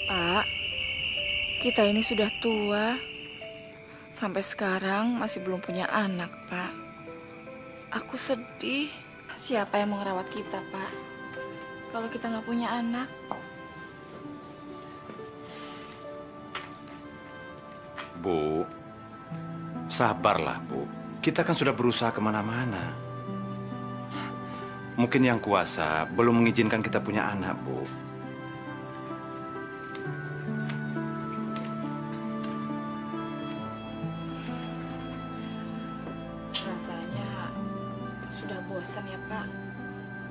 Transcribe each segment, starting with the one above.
Pak, kita ini sudah tua. Sampai sekarang masih belum punya anak, Pak. Aku sedih. Siapa yang mau ngerawat kita, Pak? Kalau kita nggak punya anak. Bu, sabarlah, Bu. Kita kan sudah berusaha kemana-mana. Mungkin yang kuasa belum mengizinkan kita punya anak, Bu. Rasanya sudah bosan ya, Pak.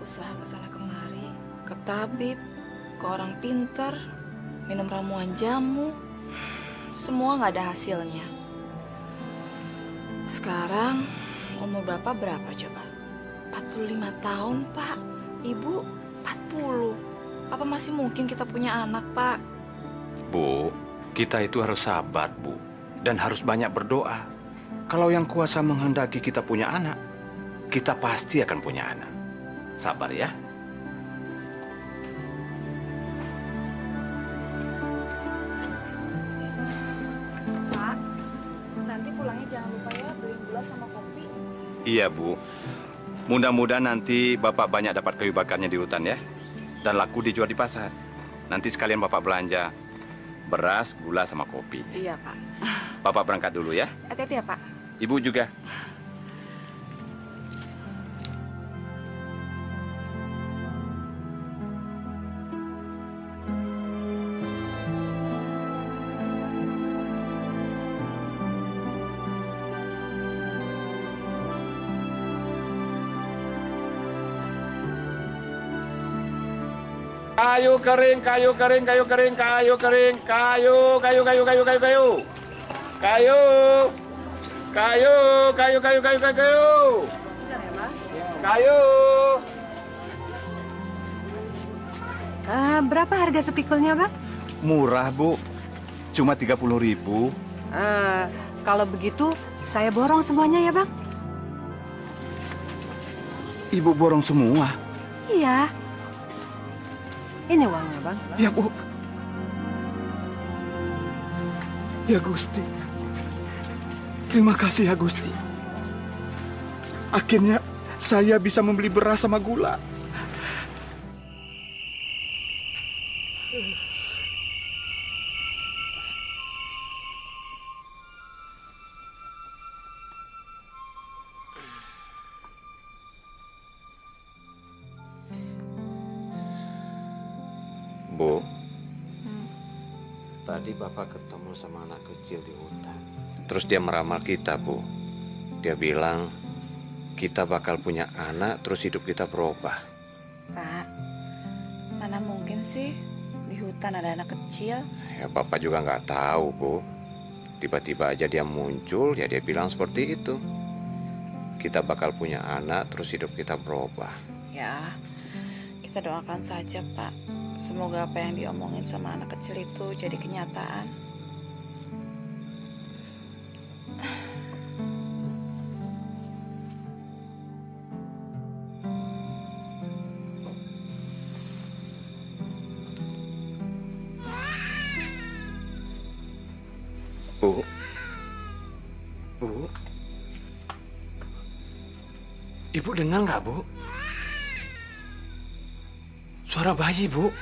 Usaha kesana kemari, ke tabib, ke orang pintar, minum ramuan jamu. Semua nggak ada hasilnya. Sekarang umur Bapak berapa coba? 45 tahun, Pak. Ibu 40. Apa masih mungkin kita punya anak, Pak? Bu, kita itu harus sabar, Bu. Dan harus banyak berdoa. Kalau yang kuasa menghendaki kita punya anak, kita pasti akan punya anak. Sabar ya. Pak, nanti pulangnya jangan lupa ya beli gula sama kopi. Iya, Bu. Mudah-mudahan nanti Bapak banyak dapat kayu bakarnya di hutan ya. Dan laku dijual di pasar. Nanti sekalian Bapak belanja beras, gula, sama kopi. Iya, Pak. Bapak berangkat dulu ya. Hati-hati ya, Pak. Ibu juga. Kayu kering, kayu kering, kayu kering, kayu kering, kayu, kayu, kayu, kayu, kayu, kayu, kayu, kayu, kayu, kayu, kayu, kayu, kayu. Berapa harga sepikulnya, Bang? Murah, Bu. Cuma 30.000. Kalau begitu, saya borong semuanya ya, Bang? Ibu borong semua? Iya. Ini uangnya, Bang. Ya, Bu. Ya, Gusti. Terima kasih ya, Gusti. Akhirnya saya bisa membeli beras sama gula. Bu, tadi Bapak ketemu sama anak kecil di hutan. Terus dia meramal kita, Bu. Dia bilang kita bakal punya anak, terus hidup kita berubah. Pak, mana mungkin sih di hutan ada anak kecil? Ya, Bapak juga nggak tahu, Bu. Tiba-tiba aja dia muncul, ya dia bilang seperti itu. Kita bakal punya anak, terus hidup kita berubah. Ya, kita doakan saja, Pak. Semoga apa yang diomongin sama anak kecil itu jadi kenyataan. Bu, Bu, Ibu dengar nggak, Bu? Suara bayi, Bu.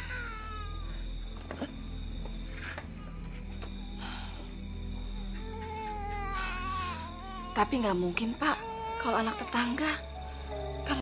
Tapi nggak mungkin, Pak. Kalau anak tetangga. Kan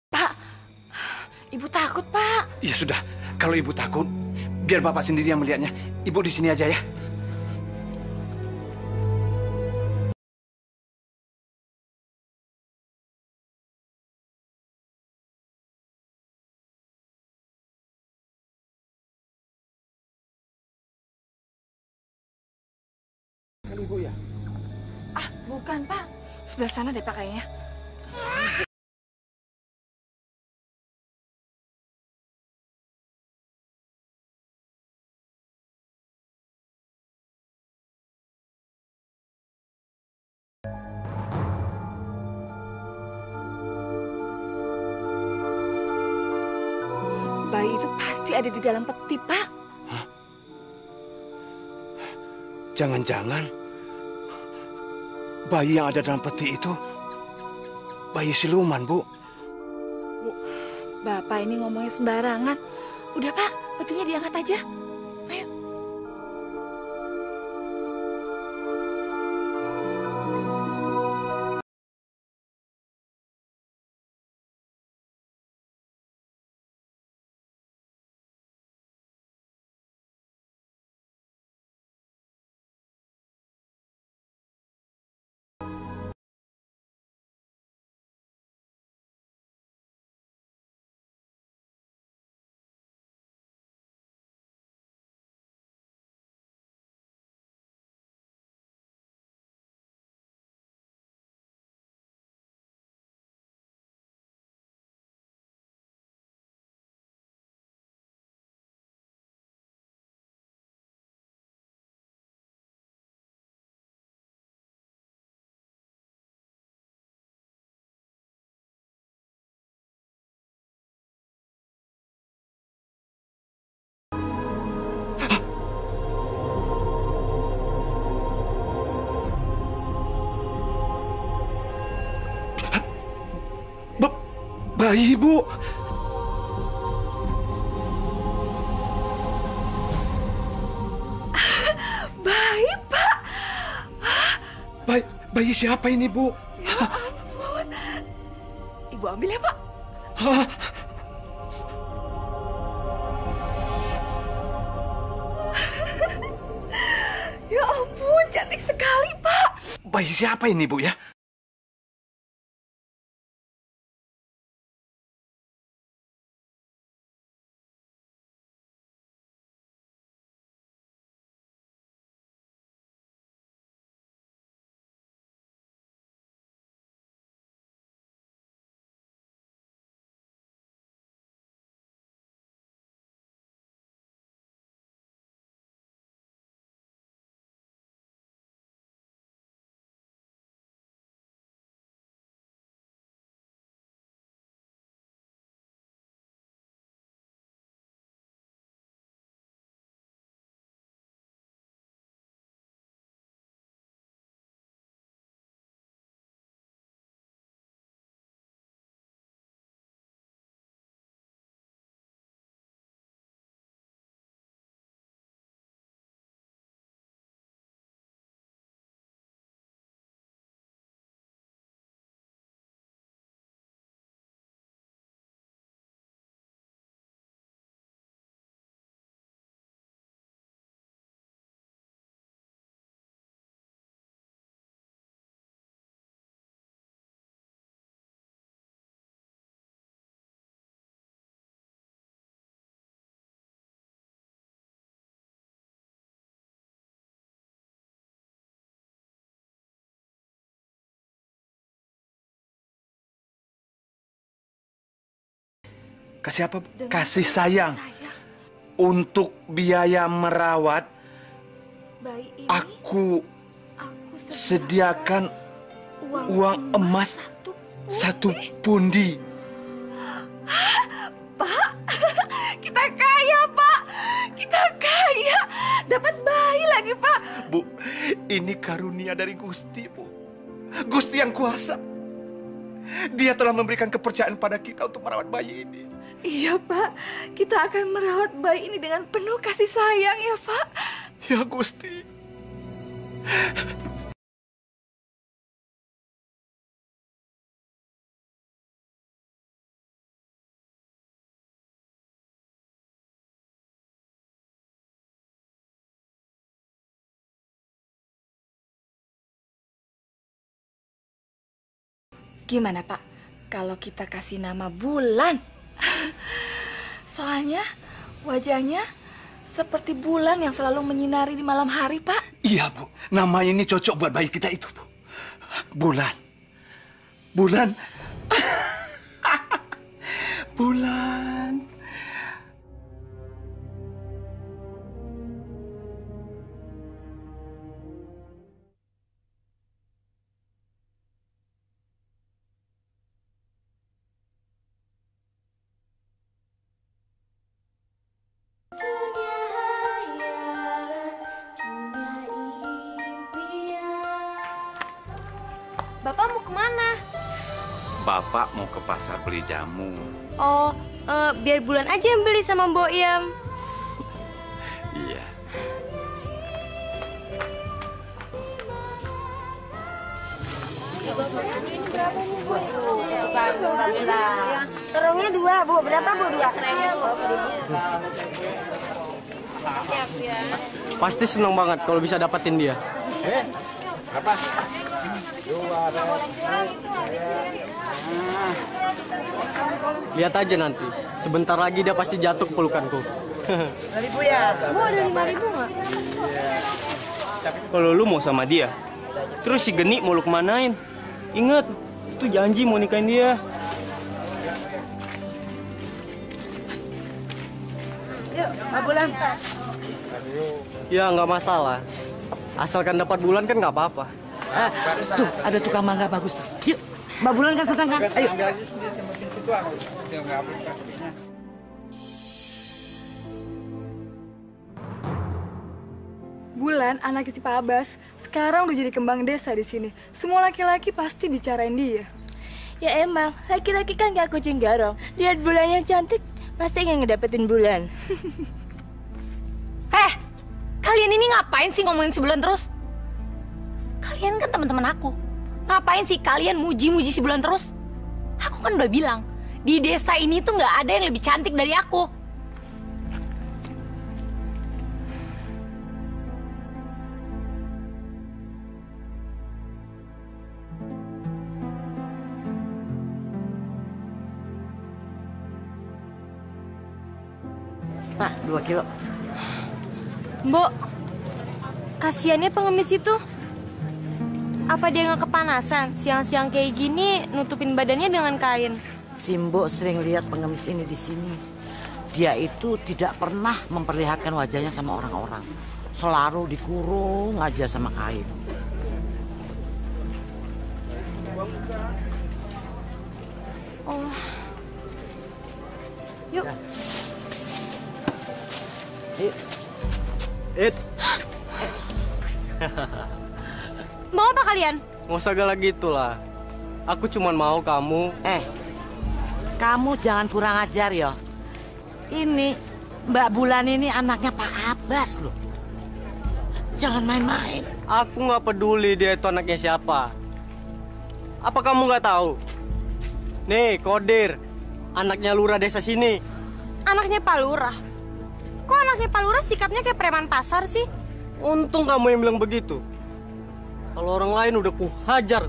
Pak, Ibu takut, Pak. Ya sudah, kalau Ibu takut, biar Bapak sendiri yang melihatnya. Ibu di sini aja ya. Kan Ibu ya? Bukan, Pak. Sebelah sana deh, Pak, kayaknya. Bayi itu pasti ada di dalam peti, Pak. Hah? Jangan-jangan bayi yang ada dalam peti itu bayi siluman, Bu. Bu, Bapak ini ngomongnya sembarangan. Udah, Pak, petinya diangkat aja. Ayo. Bayi, Bu. Bayi, Pak. Bayi siapa ini, Bu? Ya ampun. Ibu ambil ya, Pak. Hah? Ya ampun, cantik sekali, Pak. Bayi siapa ini, Bu, ya? Kasih apa, Bu? Kasih sayang. Untuk biaya merawat, Bayi ini aku aku sediakan uang emas satu pundi. Pak, kita kaya, Pak. Kita kaya. Dapat bayi lagi, Pak. Bu, ini karunia dari Gusti, Bu. Gusti yang kuasa. Dia telah memberikan kepercayaan pada kita untuk merawat bayi ini. Iya, Pak. Kita akan merawat bayi ini dengan penuh kasih sayang, ya, Pak. Ya, Gusti. Gimana, Pak? Kalau kita kasih nama Bulan? Soalnya wajahnya seperti bulan yang selalu menyinari di malam hari, Pak. Iya, Bu. Nama ini cocok buat bayi kita itu, Bu. Bulan. Bulan. Bulan. Dunia hayalan, dunia impian. Bapak mau kemana? Bapak mau ke pasar beli jamu. Oh, biar Bulan aja yang beli sama Mbok Iem. Iya. Terungnya 2, Bu. Berapa, Bu? 2. Pasti seneng banget kalau bisa dapetin dia. Lihat aja nanti. Sebentar lagi dia pasti jatuh ke pelukanku. Ribu ya? Bu, ada 5.000 nggak? Kalau lu mau sama dia, terus si Geni mau lu kemanain? Ingat, itu janji mau nikahin dia. Yuk, Pak Bulan. Ya nggak masalah. Asalkan dapat Bulan kan nggak apa-apa. Tuh, ada tukang mangga bagus tuh. Yuk, Mbak Bulan kan sedang kan? Ayo. Bulan, anak si Pak Abbas, sekarang udah jadi kembang desa di sini. Semua laki-laki pasti bicarain dia. Ya emang, laki-laki kan gak kucing garong. Lihat Bulan yang cantik, pasti ingin ngedapetin Bulan. Kalian ini ngapain sih ngomongin si Bulan terus? Kalian kan teman-teman aku. Ngapain sih kalian muji-muji si Bulan terus? Aku kan udah bilang, di desa ini tuh nggak ada yang lebih cantik dari aku. Pak, 2 kilo. Mbok, kasihannya pengemis itu. Apa dia nggak kepanasan? Siang-siang kayak gini nutupin badannya dengan kain. Simbo sering lihat pengemis ini di sini. Dia itu tidak pernah memperlihatkan wajahnya sama orang-orang. Selalu dikurung aja sama kain. Oh. Yuk. Yuk. Mau apa kalian? Nggak usah galak gitu lah. Aku cuma mau kamu. Kamu jangan kurang ajar ya. Ini Mbak Bulan ini anaknya Pak Abbas loh. Jangan main-main. Aku nggak peduli dia itu anaknya siapa. Apa kamu nggak tahu? Nih, Kodir, anaknya lurah desa sini. Anaknya Pak Lurah. Kok anaknya Pak Lurah sikapnya kayak preman pasar sih? Untung kamu yang bilang begitu. Kalau orang lain udah ku hajar.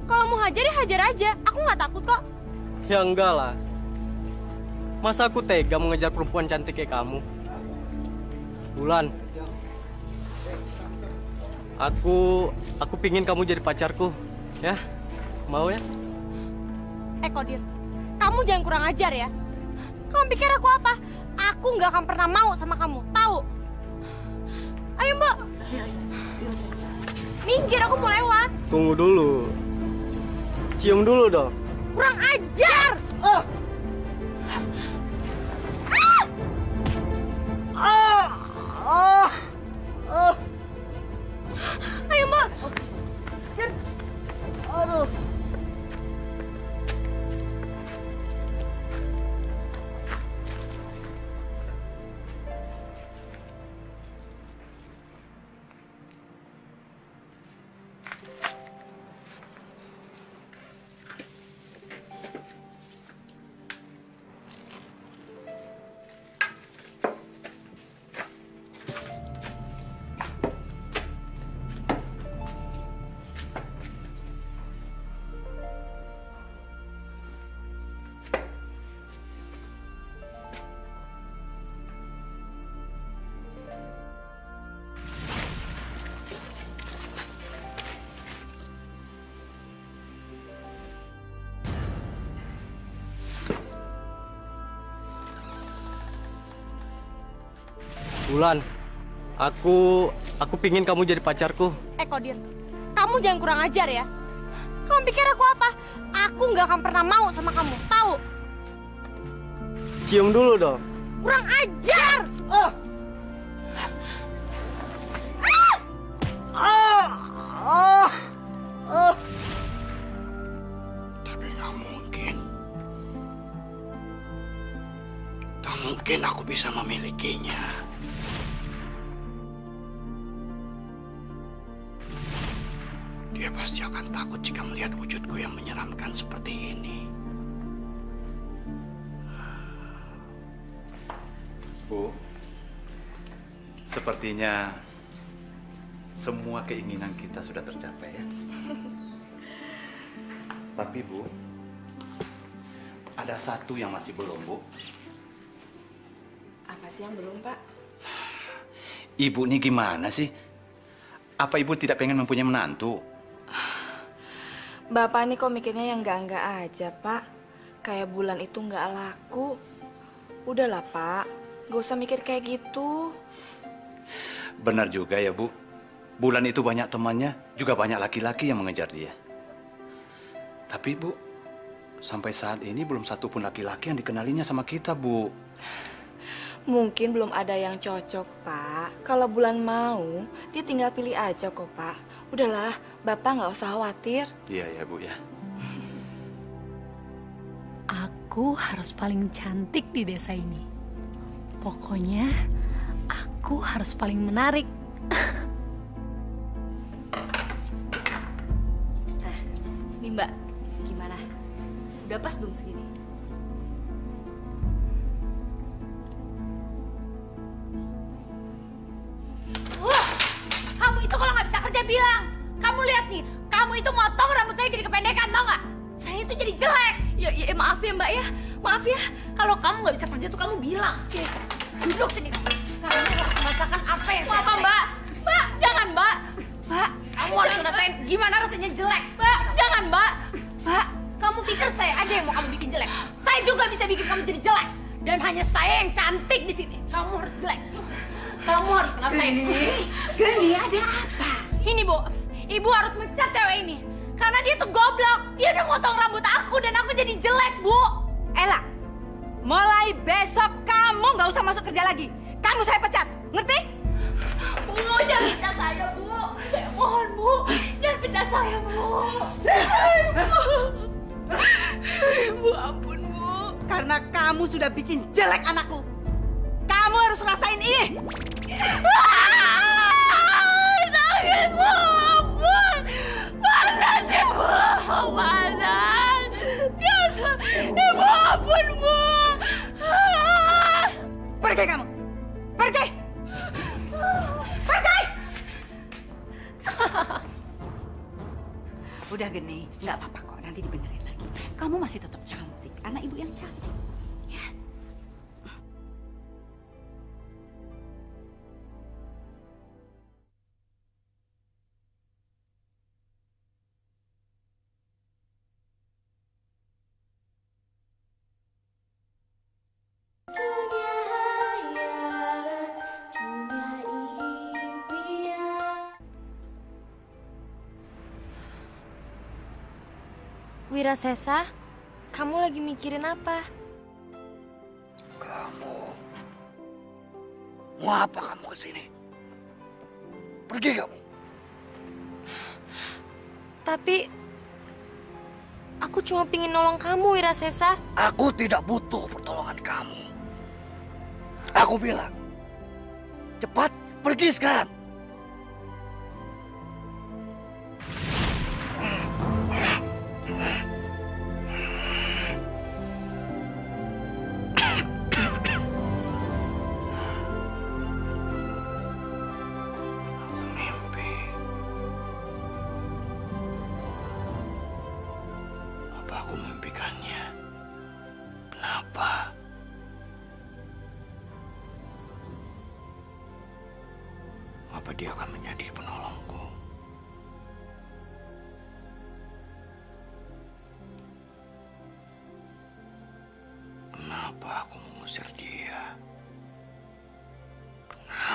Kalau mau hajar ya hajar aja. Aku nggak takut kok. Ya enggak lah. Masa aku tega mengejar perempuan cantik kayak kamu? Bulan. Aku pingin kamu jadi pacarku. Ya? Mau ya? Kodir, kamu jangan kurang ajar ya. Kamu pikir aku apa? Aku nggak akan pernah mau sama kamu, tahu? Ayo Mbak. Minggir, aku mau lewat. Tunggu dulu. Cium dulu dong. Kurang ajar. Ayo Mbak. Aduh. Bulan, aku pingin kamu jadi pacarku. Kodir, kamu jangan kurang ajar ya. Kamu pikir aku apa? Aku nggak akan pernah mau sama kamu, tahu? Cium dulu dong. Kurang ajar! Tapi nggak mungkin. Tak mungkin aku bisa memilikinya. Dia pasti akan takut jika melihat wujudku yang menyeramkan seperti ini. Bu, sepertinya semua keinginan kita sudah tercapai ya. Tapi Bu, ada satu yang masih belum, Bu. Apa sih yang belum, Pak? Ibu ini gimana sih? Apa Ibu tidak pengen mempunyai menantu? Bapak nih kok mikirnya yang enggak aja, Pak. Kayak Bulan itu enggak laku. Udahlah, Pak. Gak usah mikir kayak gitu. Benar juga ya, Bu. Bulan itu banyak temannya, juga banyak laki-laki yang mengejar dia. Tapi, Bu, sampai saat ini belum satu pun laki-laki yang dikenalinya sama kita, Bu. Mungkin belum ada yang cocok, Pak. Kalau Bulan mau, dia tinggal pilih aja kok, Pak. Udahlah, Bapak nggak usah khawatir. Iya ya, Bu ya. Aku harus paling cantik di desa ini. Pokoknya aku harus paling menarik. Nah, nih Mbak, gimana? Udah pas belum segini? Wah, kamu itu kalau nggak bisa kerja bilang. Kamu lihat nih, kamu itu motong rambut saya jadi kependekan, tau nggak? Saya itu jadi jelek. Ya, maaf ya Mbak ya, maaf ya. Kalau kamu nggak bisa kerja tuh kamu bilang. Sini, duduk sini. Kamu harus merasakan apa yang saya Apa, Mbak? Mbak, jangan, Mbak. Mbak, kamu harus ngerasain gimana rasanya jelek. Mbak, jangan, Mbak. Mbak, kamu pikir saya aja yang mau kamu bikin jelek? Saya juga bisa bikin kamu jadi jelek. Dan hanya saya yang cantik di sini. Kamu harus jelek. Kamu harus ngerasain. Geni, ada apa? Ini Bu, Ibu harus mencat cewek ini. Karena dia tuh goblok. Dia udah motong rambut aku dan aku jadi jelek, Bu. Ella, mulai besok kamu nggak usah masuk kerja lagi. Kamu saya pecat, ngerti? Bu, jangan pecat saya, Bu. Saya mohon, Bu. Jangan pecat saya, Bu. Bu, ampun, Bu. Karena kamu sudah bikin jelek anakku. Kamu harus rasain ini. Sakit, Bu. Ampun. Panas, Ibu. Panas. Biasa. Ibu, ampun, Bu. Pergi kamu. Pergi. Pergi. Udah Geni, nggak apa-apa kok. Nanti dibenerin lagi. Kamu masih tetap cantik. Anak ibu yang cantik. Ya. Wirasesa, kamu lagi mikirin apa? Kamu, mau apa kamu kesini? Pergi kamu. Tapi aku cuma pingin nolong kamu, Wirasesa. Aku tidak butuh pertolongan kamu. Aku bilang, cepat pergi sekarang. Aku memimpikannya. Kenapa? Apa dia akan menjadi penolongku? Kenapa aku mengusir dia? Kenapa?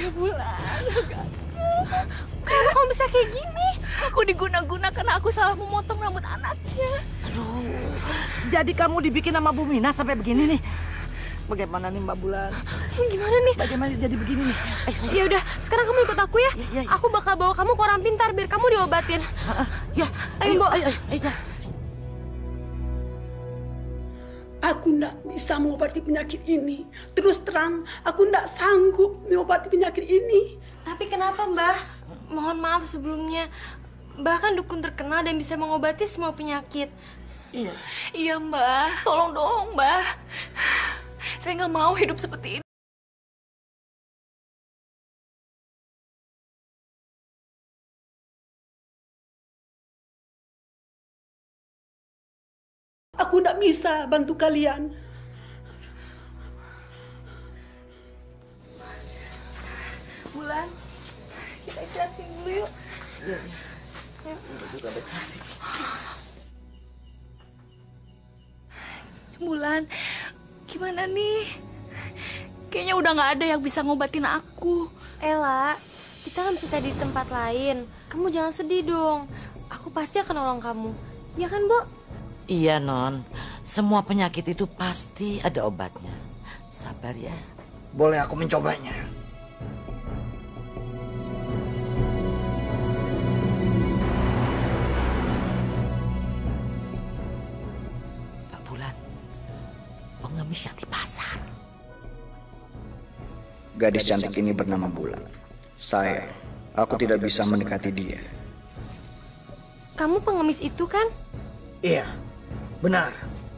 Bulan, kenapa kamu bisa kayak gini? Aku diguna-guna karena aku salah memotong rambut anaknya. Aduh, jadi kamu dibikin sama Bu Mina sampai begini nih. Bagaimana nih Mbak Bulan? Gimana nih? Bagaimana jadi begini nih? Ya udah, sekarang kamu ikut aku ya. Aku bakal bawa kamu ke orang pintar biar kamu diobatin. Ya, ayo, Mbok. Ayo. Aku ndak bisa mengobati penyakit ini. Terus terang, aku ndak sanggup mengobati penyakit ini. Tapi kenapa, Mbah? Mohon maaf sebelumnya. Mbah kan dukun terkenal dan bisa mengobati semua penyakit. Iya. Iya, Mbah. Tolong dong, Mbah. Saya nggak mau hidup seperti ini. Aku ndak bisa bantu kalian. Bulan, kita istirahat dulu yuk. Iya. Bulan, gimana nih? Kayaknya udah nggak ada yang bisa ngobatin aku. Ella, kita kan bisa cari di tempat lain. Kamu jangan sedih dong. Aku pasti akan nolong kamu. Ya kan, Bu? Iya, Non. Semua penyakit itu pasti ada obatnya. Sabar ya. Boleh aku mencobanya? Mbak Bulan, pengemis yang di pasar. Gadis cantik ini bernama Bulan. Aku tidak bisa mendekati dia. Kamu pengemis itu kan? Iya, benar.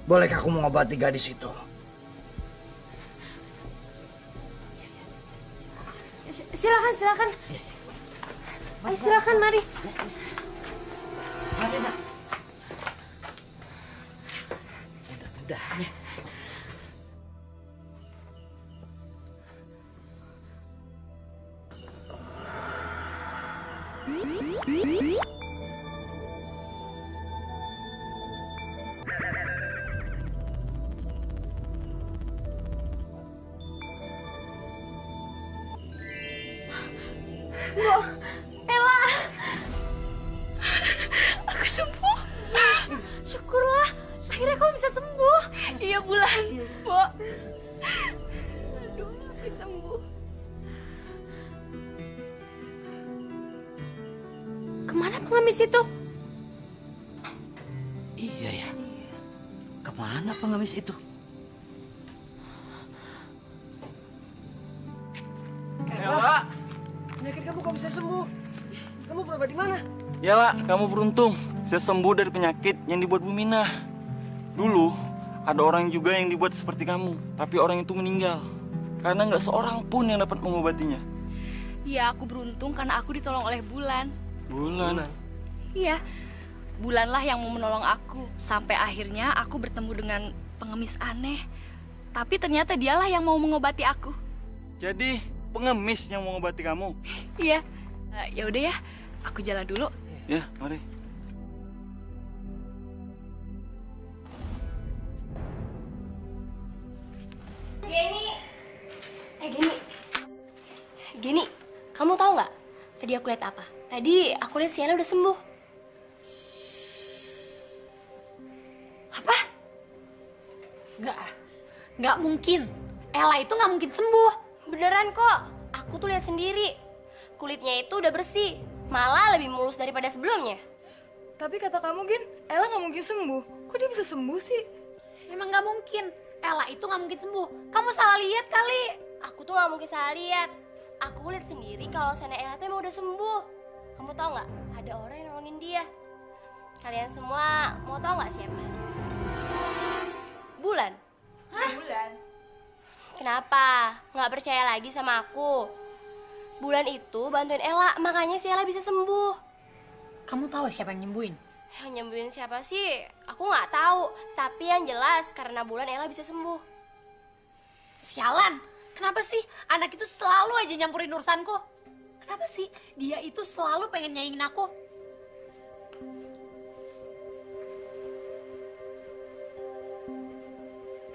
Bolehkah aku mengobati gadis itu? Silakan. Ayo silakan, mari. Mari, Nak. Mudah-mudahan. Mbok, Ella. Aku sembuh. Syukurlah, akhirnya kamu bisa sembuh. Iya, Bulan. Mbok. Aduh, aku sembuh. Kemana pengemis itu? Iya ya. Kemana pengemis itu? Ella, Penyakit kamu kok bisa sembuh? Kamu berobat di mana? Yalah, kamu beruntung bisa sembuh dari penyakit yang dibuat Bu Minah. Dulu ada orang juga yang dibuat seperti kamu, tapi orang itu meninggal karena nggak seorang pun yang dapat mengobatinya. Iya, aku beruntung karena aku ditolong oleh Bulan. Bulan. Iya, Bulanlah yang mau menolong aku. Sampai akhirnya aku bertemu dengan pengemis aneh. Tapi ternyata dialah yang mau mengobati aku. Jadi pengemis yang mau mengobati kamu? Iya. Ya udah ya, aku jalan dulu. Ya, mari. Gini, kamu tahu nggak? Tadi aku lihat apa? Tadi aku lihat Sienna udah sembuh. Apa? Nggak mungkin. Ella itu nggak mungkin sembuh. Beneran kok, aku tuh lihat sendiri. Kulitnya itu udah bersih, malah lebih mulus daripada sebelumnya. Tapi kata kamu, Gin, Ella nggak mungkin sembuh. Kok dia bisa sembuh sih? Emang nggak mungkin. Ella itu nggak mungkin sembuh. Kamu salah lihat kali. Aku tuh nggak mungkin salah lihat. Aku lihat sendiri kalau Sena Ella tuh emang udah sembuh. Kamu tahu nggak? Ada orang yang nolongin dia. Kalian semua mau tahu nggak siapa? Bulan. Hah? Bulan. Kenapa? Nggak percaya lagi sama aku? Bulan itu bantuin Ella, makanya si Ella bisa sembuh. Kamu tahu siapa yang nyembuhin? Yang nyembuhin siapa sih? Aku nggak tahu. Tapi yang jelas karena Bulan Ella bisa sembuh. Sialan. Kenapa sih anak itu selalu aja nyampurin urusanku? Kenapa sih dia itu selalu pengen nyaingin aku?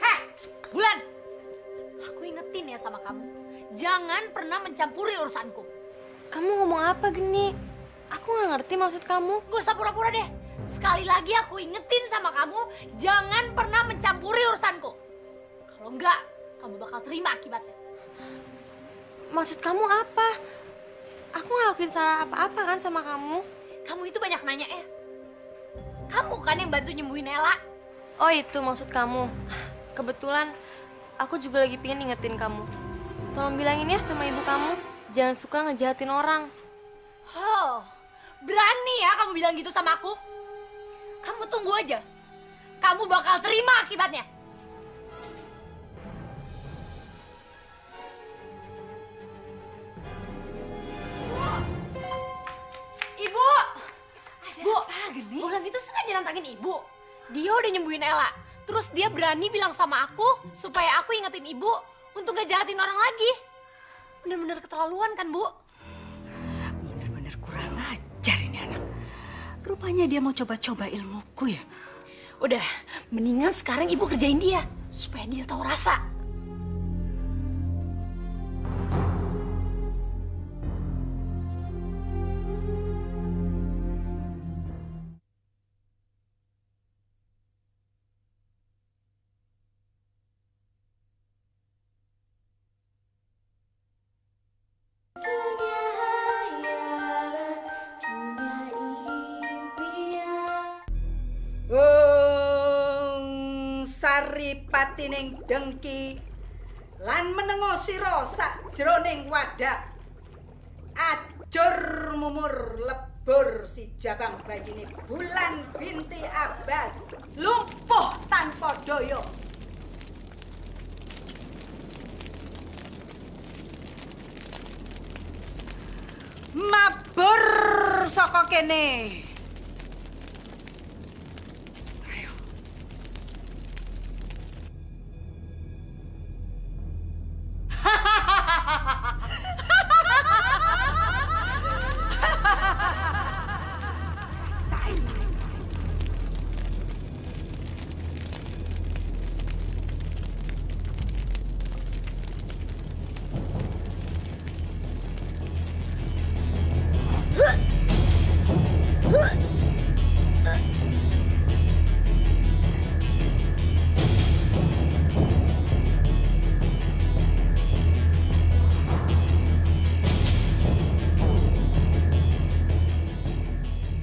Heh, Bulan. Aku ingetin ya sama kamu. Jangan pernah mencampuri urusanku. Kamu ngomong apa Geni? Aku nggak ngerti maksud kamu. Gak usah pura-pura deh. Sekali lagi aku ingetin sama kamu, jangan pernah mencampuri urusanku. Kalau enggak, kamu bakal terima akibatnya. Maksud kamu apa? Aku nggak lakuin salah apa-apa kan sama kamu? Kamu itu banyak nanya ya. Kamu kan yang bantu nyembuhin Ella. Oh itu maksud kamu. Kebetulan aku juga lagi pengen ingetin kamu. Tolong bilangin ya sama ibu kamu, jangan suka ngejahatin orang. Oh, berani ya kamu bilang gitu sama aku? Kamu tunggu aja. Kamu bakal terima akibatnya. Ibu! Bu, Bulan itu sengaja nantangin ibu. Dia udah nyembuhin Ella. Terus dia berani bilang sama aku supaya aku ingetin ibu untuk gak jahatin orang lagi. Bener-bener keterlaluan kan, Bu? Bener-bener kurang ajar ini anak. Rupanya dia mau coba-coba ilmuku ya. Udah, mendingan sekarang ibu kerjain dia supaya dia tahu rasa. Saripatining dengki lan menengo sira sakjroning wadah. Ajur mumur lebur si jabang bayine Bulan binti Abbas lumpuh tanpa daya. Mabur saka kene.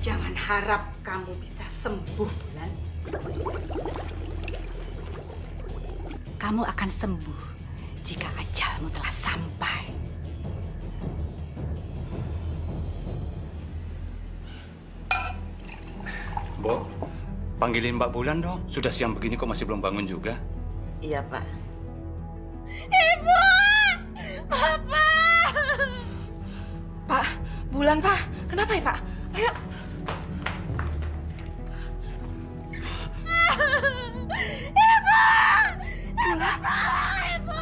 Jangan harap kamu bisa sembuh, Bulan. Kamu akan sembuh jika ajalmu telah sampai. Bo, panggilin Mbak Bulan dong. Sudah siang begini kok masih belum bangun juga? Iya, Pak. Ibu! Bapak! Pak, Bulan, Pak. Kenapa ya, Pak? Ayo. Ibu! Bulan? Ibu!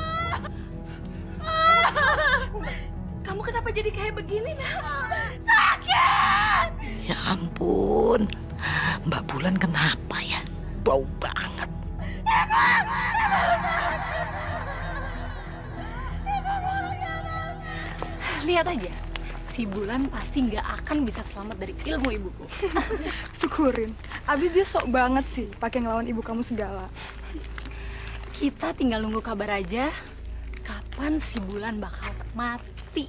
Kamu kenapa jadi kayak begini, nak? Sakit! Ya ampun, Mbak Bulan kenapa ya? Bau banget. Lihat aja, si Bulan pasti nggak akan bisa selamat dari ilmu ibuku. Syukurin. Abis dia sok banget sih pakai ngelawan ibu kamu segala. Kita tinggal nunggu kabar aja kapan si Bulan bakal mati.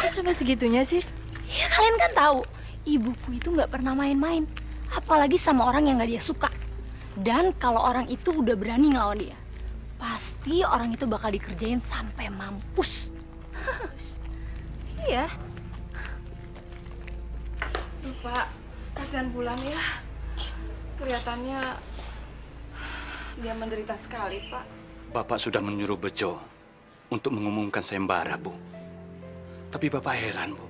Kok sampai segitunya sih? Ya kalian kan tahu, ibuku itu nggak pernah main-main. Apalagi sama orang yang nggak dia suka. Dan kalau orang itu udah berani ngelawan dia, pasti orang itu bakal dikerjain sampai mampus. Iya. Duh, Pak, kasihan Bulan ya. Kelihatannya dia menderita sekali, Pak. Bapak sudah menyuruh Bejo untuk mengumumkan sayembara, Bu. Tapi Bapak heran, Bu.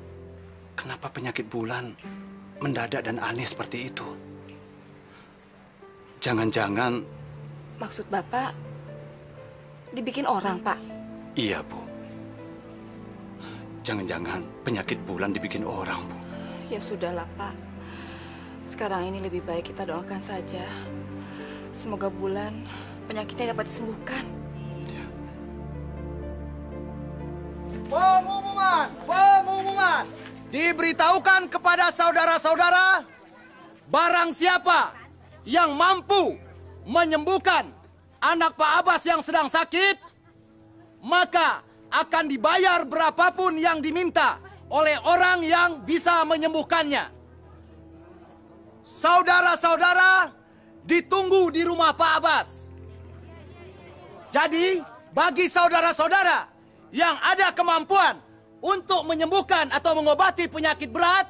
Kenapa penyakit Bulan mendadak dan aneh seperti itu? Jangan-jangan... Maksud Bapak dibikin orang, Pak? Iya, Bu. Jangan-jangan penyakit Bulan dibikin orang, Bu. Ya sudahlah, Pak. Sekarang ini lebih baik kita doakan saja. Semoga Bulan penyakitnya dapat disembuhkan. Pengumuman. Diberitahukan kepada saudara-saudara, barang siapa yang mampu menyembuhkan anak Pak Abbas yang sedang sakit, maka akan dibayar berapapun yang diminta oleh orang yang bisa menyembuhkannya. Saudara-saudara, ditunggu di rumah Pak Abbas. Jadi, bagi saudara-saudara yang ada kemampuan untuk menyembuhkan atau mengobati penyakit berat,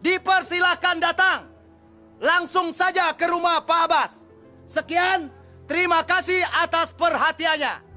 dipersilahkan datang langsung saja ke rumah Pak Abbas. Sekian, terima kasih atas perhatiannya.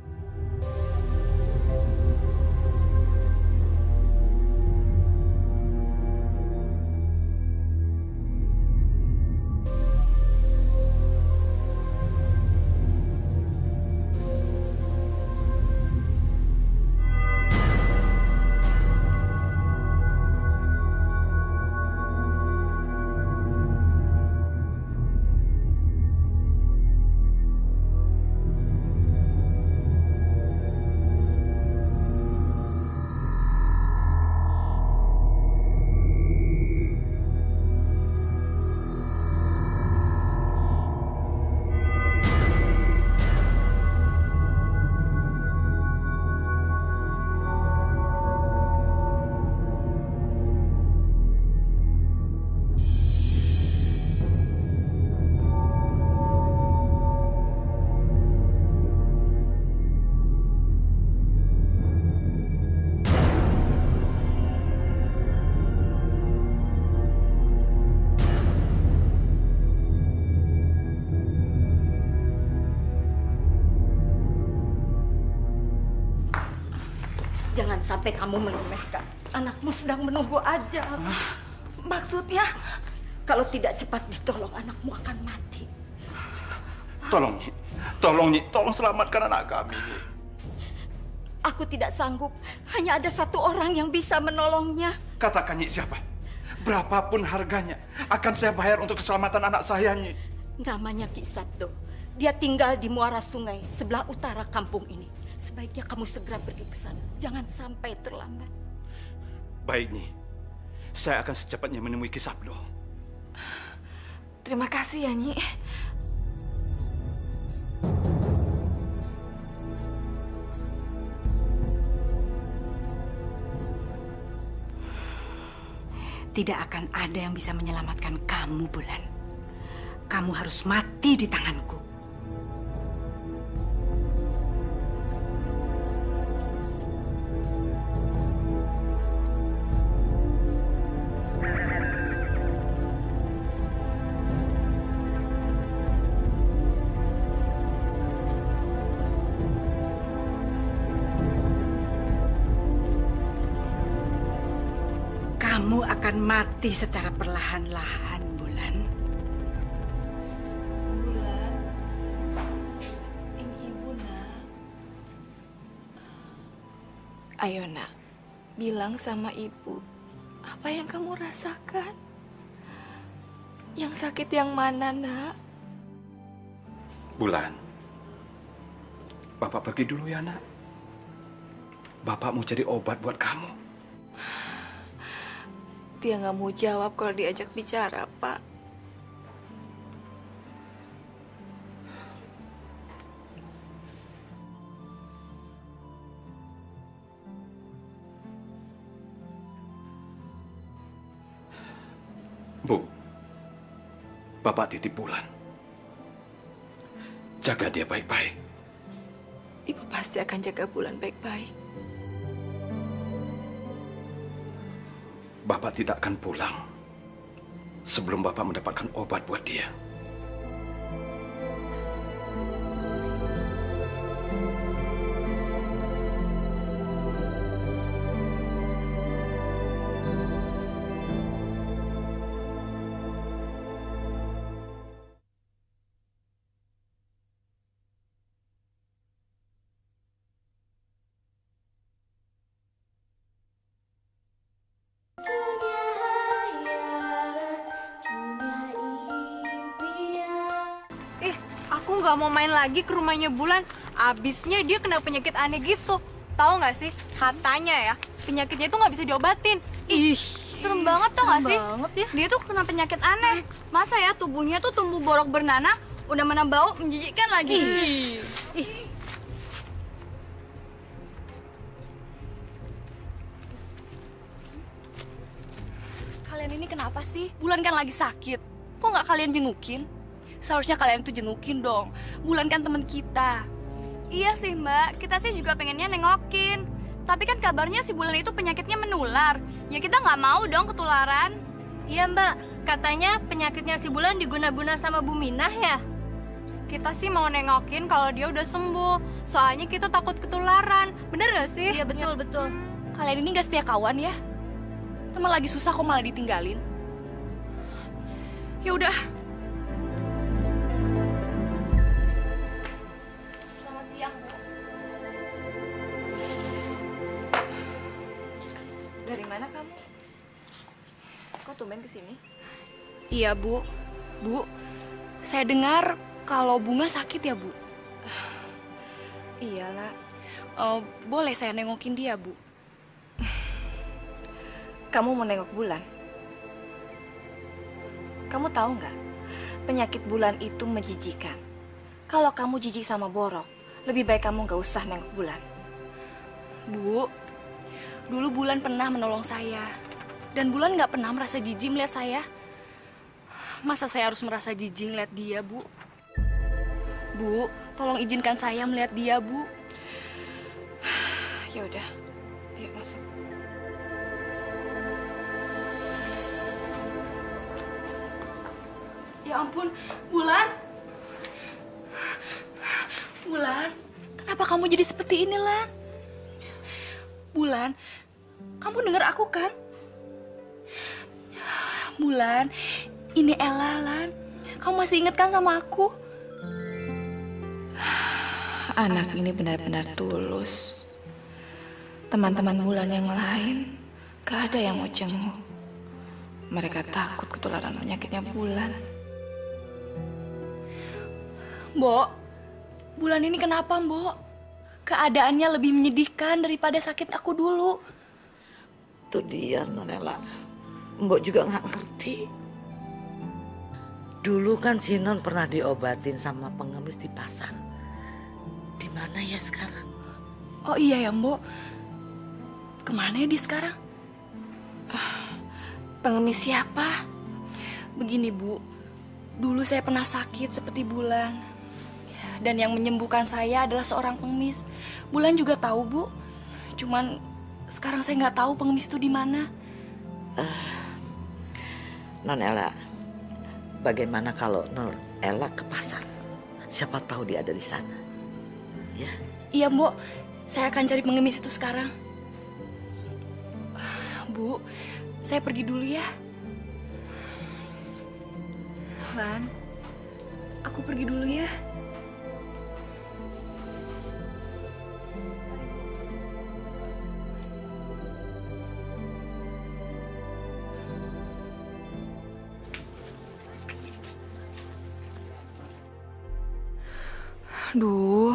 Jangan sampai kamu meremehkan. Anakmu sedang menunggu ajal. Maksudnya, kalau tidak cepat ditolong, anakmu akan mati. Tolong, Nyi. Tolong selamatkan anak kami, Nyi. Aku tidak sanggup. Hanya ada satu orang yang bisa menolongnya. Katakan, Nyi, siapa? Berapapun harganya, akan saya bayar untuk keselamatan anak saya, Nyi. Namanya Ki Sabdo. Dia tinggal di muara sungai, sebelah utara kampung ini. Sebaiknya kamu segera pergi ke sana. Jangan sampai terlambat. Baik, Nyi. Saya akan secepatnya menemui Ki Sabdo. Terima kasih ya, Nyi. Tidak akan ada yang bisa menyelamatkan kamu, Bulan. Kamu harus mati di tanganku. Kamu akan mati secara perlahan-lahan, Bulan. Bulan, ini ibu, nak. Ayo, nak, bilang sama ibu apa yang kamu rasakan. Yang sakit yang mana, nak? Bulan, Bapak pergi dulu ya, nak. Bapak mau jadi obat buat kamu. Dia nggak mau jawab kalau diajak bicara, Pak. Bu, Bapak titip Bulan. Jaga dia baik-baik. Ibu pasti akan jaga Bulan baik-baik. Bapak tidak akan pulang sebelum Bapak mendapatkan obat buat dia. Aku nggak mau main lagi ke rumahnya Bulan. Abisnya dia kena penyakit aneh gitu. Tahu nggak sih, katanya ya, penyakitnya itu nggak bisa diobatin. Ih, serem banget tau nggak sih? Banget ya. Dia tuh kena penyakit aneh. Masa ya tubuhnya tuh tumbuh borok bernanah, udah mana bau, menjijikkan lagi. Ih. Kalian ini kenapa sih? Bulan kan lagi sakit. Kok nggak kalian jengukin? Seharusnya kalian tuh jengukin dong. Bulan kan teman kita. Iya sih Mbak, kita sih juga pengennya nengokin. Tapi kan kabarnya si Bulan itu penyakitnya menular. Ya kita nggak mau dong ketularan. Iya Mbak, katanya penyakitnya si Bulan diguna-guna sama Bu Minah ya? Kita sih mau nengokin kalau dia udah sembuh. Soalnya kita takut ketularan. Bener gak sih? Iya betul. Kalian ini gak setia kawan ya? Teman lagi susah kok malah ditinggalin. Ya udah. Selamat siang, Bu. Dari mana kamu? Kok tumben kesini? Iya, Bu. Bu, saya dengar kalau Bunga sakit ya, Bu? Iyalah. Boleh saya nengokin dia, Bu? Kamu mau nengok Bulan? Kamu tahu nggak? Penyakit Bulan itu menjijikan. Kalau kamu jijik sama Borok, lebih baik kamu nggak usah nengok Bulan. Bu, dulu Bulan pernah menolong saya. Dan Bulan nggak pernah merasa jijik melihat saya. Masa saya harus merasa jijik melihat dia, Bu? Bu, tolong izinkan saya melihat dia, Bu. Ya udah, yuk masuk. Ya ampun, Bulan. Bulan, kenapa kamu jadi seperti ini, Lan? Bulan, kamu dengar aku kan? Bulan, ini Ella, Lan. Kamu masih ingat kan sama aku? Anak ini benar-benar tulus. Teman-teman Bulan yang lain gak ada yang mau jenguk. Mereka takut ketularan penyakitnya Bulan. Mbok, Bulan ini kenapa, Mbok? Keadaannya lebih menyedihkan daripada sakit aku dulu. Itu dia, Nonela. Mbok juga nggak ngerti. Dulu kan si Non pernah diobatin sama pengemis di pasar. Di mana ya sekarang? Oh iya ya, Mbok. Kemana ya dia sekarang? Pengemis siapa? Begini, Bu. Dulu saya pernah sakit seperti Bulan. Dan yang menyembuhkan saya adalah seorang pengemis. Bulan juga tahu, Bu. Cuman sekarang saya nggak tahu pengemis itu di mana. Non Ella, bagaimana kalau Non Ella ke pasar? Siapa tahu dia ada di sana. Ya? Iya, Mbok. Saya akan cari pengemis itu sekarang. Bu, saya pergi dulu ya. Lan, aku pergi dulu ya. Duh,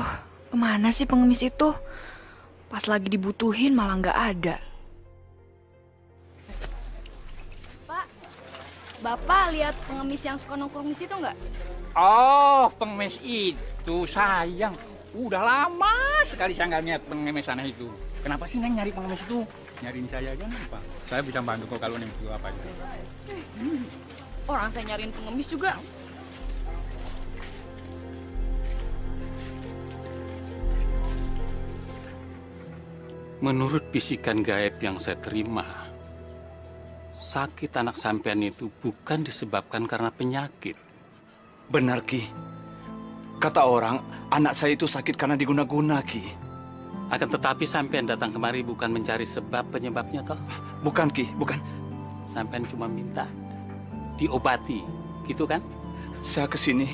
kemana sih pengemis itu? Pas lagi dibutuhin malah nggak ada. Pak, Bapak lihat pengemis yang suka nongkrong di situ nggak? Oh, pengemis itu sayang. Udah lama sekali saya nggak lihat pengemis sana itu. Kenapa sih Neng nyari pengemis itu? Nyariin saya aja nih, Pak. Saya bisa bantu kok kalau Neng butuh apa aja. Orang saya nyariin pengemis juga. Menurut bisikan gaib yang saya terima, sakit anak sampean itu bukan disebabkan karena penyakit. Benar, Ki. Kata orang, anak saya itu sakit karena diguna-guna, Ki. Akan tetapi sampean datang kemari bukan mencari sebab penyebabnya, toh? Bukan, Ki, bukan. Sampean cuma minta diobati, gitu kan? Saya kesini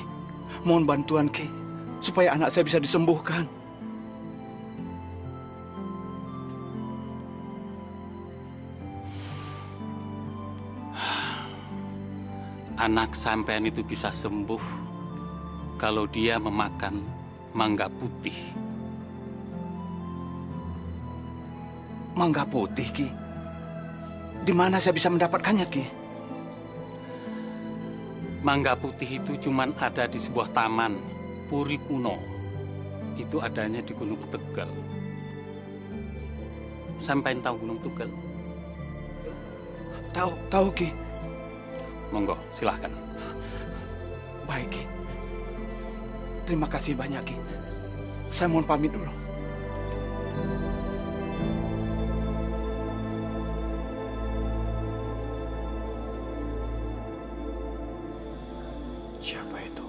mohon bantuan, Ki, supaya anak saya bisa disembuhkan. Anak sampean itu bisa sembuh kalau dia memakan mangga putih. Mangga putih, Ki. Di mana saya bisa mendapatkannya, Ki? Mangga putih itu cuman ada di sebuah taman puri kuno. Itu adanya di Gunung Tegal. Sampai tahu Gunung Tegal? Tahu, Ki. Monggo, silahkan. Baik, Ki. Terima kasih banyak, Ki. Saya mohon pamit dulu. Siapa itu?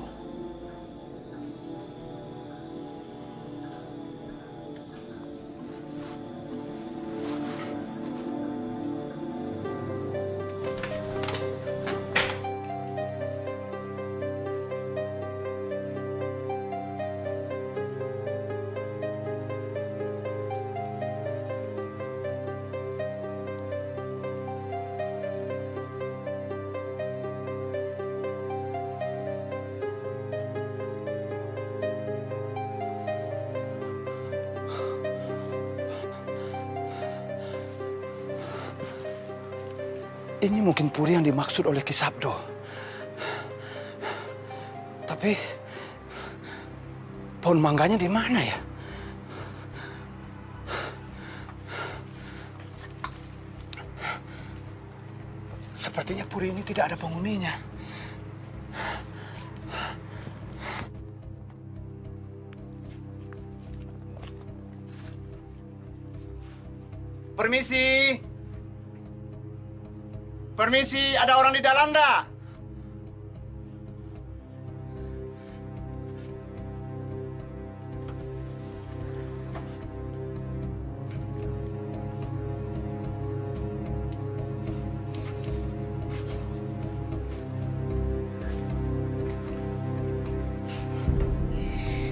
Ini mungkin puri yang dimaksud oleh Ki Sabdo. Tapi pohon mangganya di mana ya? Sepertinya puri ini tidak ada penghuninya. Permisi. Permisi, ada orang di dalam dah?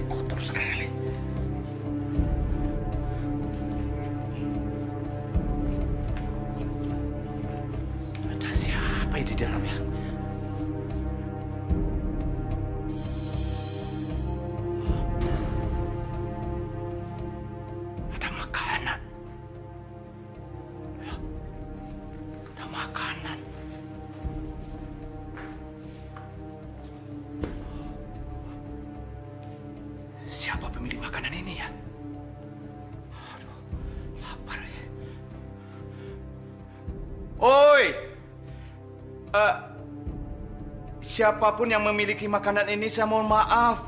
Kotor sekali. Di dalamnya. Ada makanan. Ada makanan. Siapa pemilik makanan ini ya? Aduh, lapar ya. Oi! Siapapun yang memiliki makanan ini, saya mohon maaf.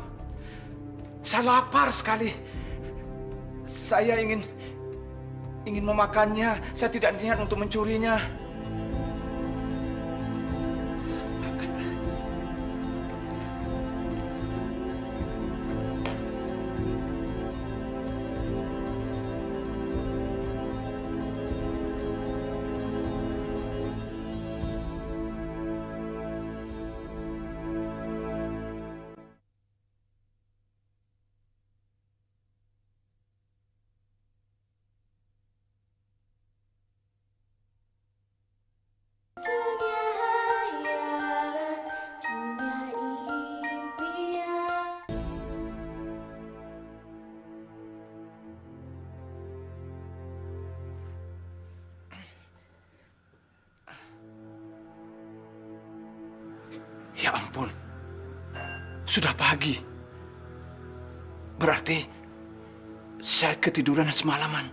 Saya lapar sekali. Saya ingin memakannya. Saya tidak niat untuk mencurinya. Ya ampun, sudah pagi. Berarti saya ketiduran semalaman.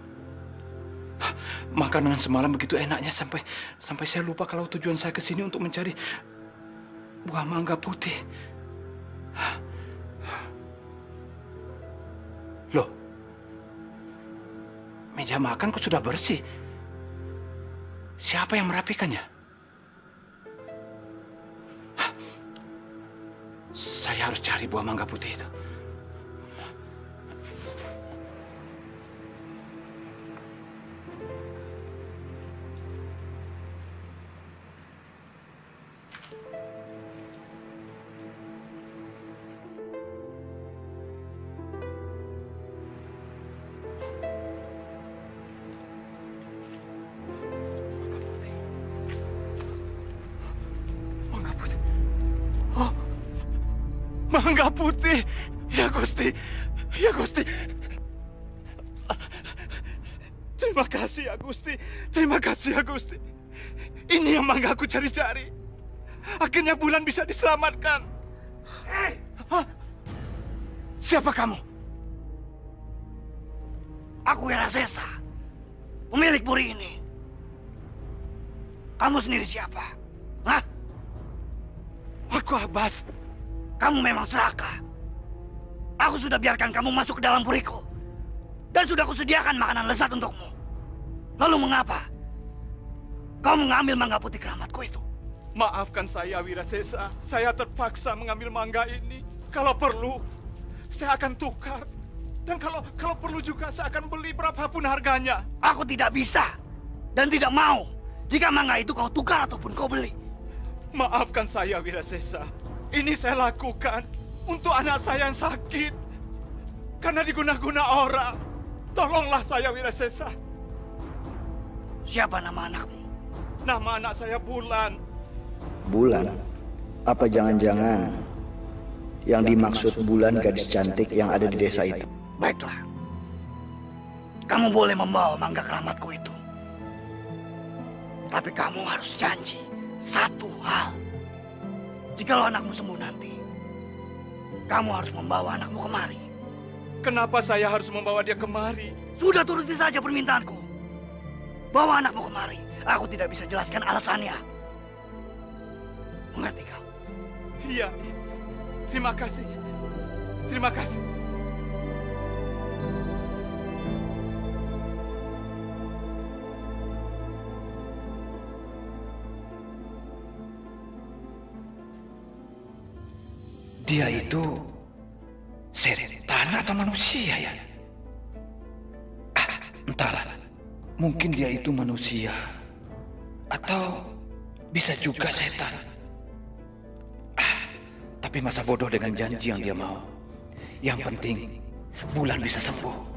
Makanan semalam begitu enaknya sampai saya lupa kalau tujuan saya ke sini untuk mencari buah mangga putih. Loh, meja makan kok sudah bersih? Siapa yang merapikannya? Saya harus cari buah mangga putih itu. Mangga putih, ya Gusti, ya Gusti. Terima kasih Agusti. Terima kasih Agusti. Ini yang mangga aku cari-cari. Akhirnya Bulan bisa diselamatkan. Hei! Siapa kamu? Aku Wirasesa, pemilik puri ini. Kamu sendiri siapa? Hah? Aku Abbas. Kamu memang serakah. Aku sudah biarkan kamu masuk ke dalam puriku. Dan sudah kusediakan makanan lezat untukmu. Lalu mengapa kau mengambil mangga putih keramatku itu? Maafkan saya Wirasesa. Saya terpaksa mengambil mangga ini. Kalau perlu, saya akan tukar. Dan kalau perlu juga saya akan beli berapapun harganya. Aku tidak bisa dan tidak mau jika mangga itu kau tukar ataupun kau beli. Maafkan saya Wirasesa. Ini saya lakukan untuk anak saya yang sakit. Karena diguna-guna orang. Tolonglah saya Wirasesa. Siapa nama anakmu? Nama anak saya Bulan. Bulan? Apa jangan-jangan yang dimaksud Bulan gadis cantik yang ada di desa itu? Baiklah. Kamu boleh membawa mangga keramatku itu. Tapi kamu harus janji satu hal. Jikalau anakmu sembuh nanti, kamu harus membawa anakmu kemari. Kenapa saya harus membawa dia kemari? Sudah turuti saja permintaanku. Bawa anakmu kemari. Aku tidak bisa jelaskan alasannya. Mengerti kau? Iya. Terima kasih. Terima kasih. Dia itu setan atau manusia ya? Entahlah, mungkin dia itu manusia. Atau bisa juga setan. Tapi masa bodoh dengan janji yang dia mau. Yang penting, Bulan bisa sembuh.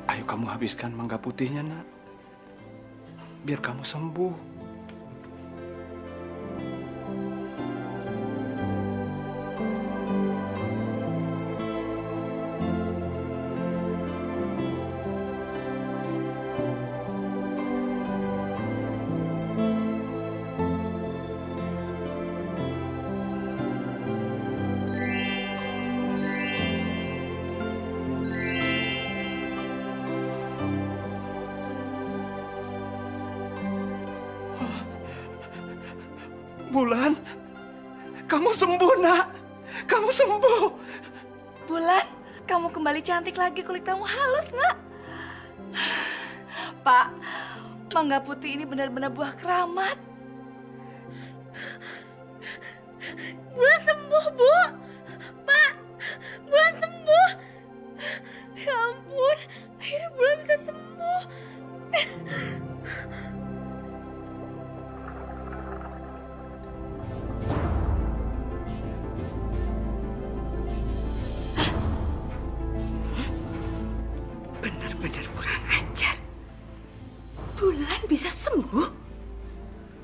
Ayo kamu habiskan mangga putihnya, nak. Biar kamu sembuh. Bulan, kamu sembuh, nak. Kamu sembuh. Bulan, kamu kembali cantik lagi, kulit kamu halus, nak. Pak, mangga putih ini benar-benar buah keramat. Bulan sembuh, Bu. Pak, Bulan sembuh. Ya ampun, akhirnya Bulan bisa sembuh. Benar-benar kurang ajar. Bulan bisa sembuh?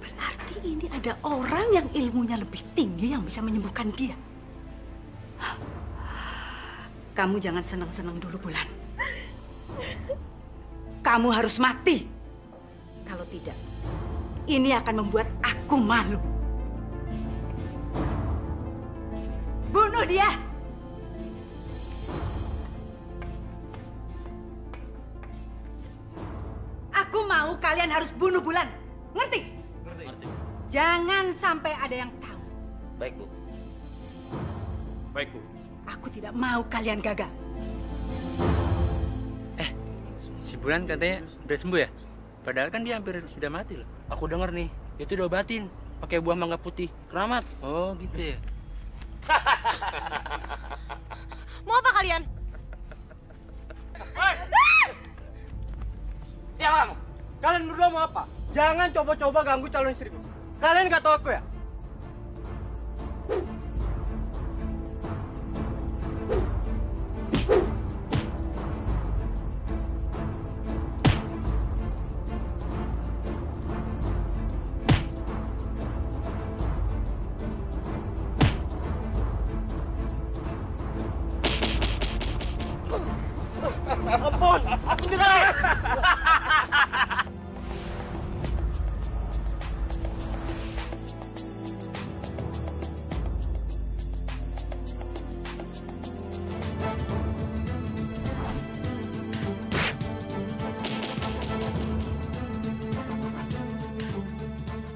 Berarti ini ada orang yang ilmunya lebih tinggi yang bisa menyembuhkan dia. Kamu jangan senang-senang dulu, Bulan. Kamu harus mati. Kalau tidak, ini akan membuat aku malu. Bunuh dia! Aku mau kalian harus bunuh Bulan. Ngerti? Ngerti. Jangan sampai ada yang tahu. Baik, Bu. Baik, Bu. Aku tidak mau kalian gagal. Si Bulan katanya udah sembuh ya? Padahal kan dia hampir sudah mati loh. Aku dengar nih, itu diobatin pakai buah mangga putih keramat. Oh gitu ya. Mau apa kalian? Siapa kamu? Kalian berdua mau apa? Jangan coba-coba ganggu calon istriku. Kalian gak tahu aku ya?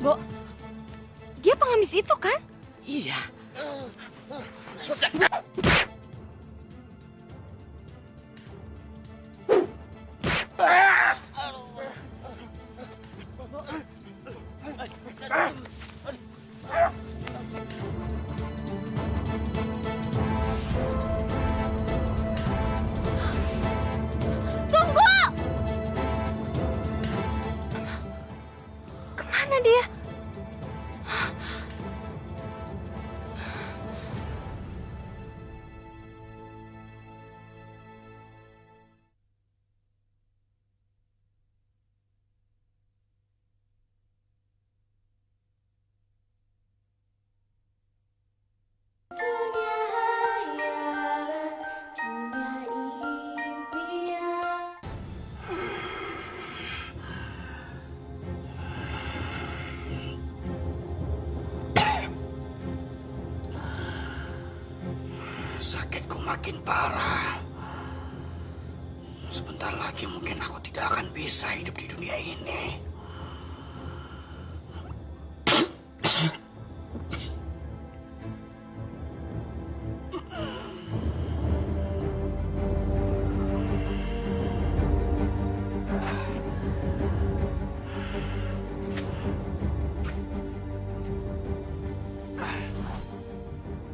Bo, dia pengemis itu kan? Iya. Tunggu! Kemana dia? Sakitku makin parah. Sebentar lagi mungkin aku tidak akan bisa hidup di dunia ini.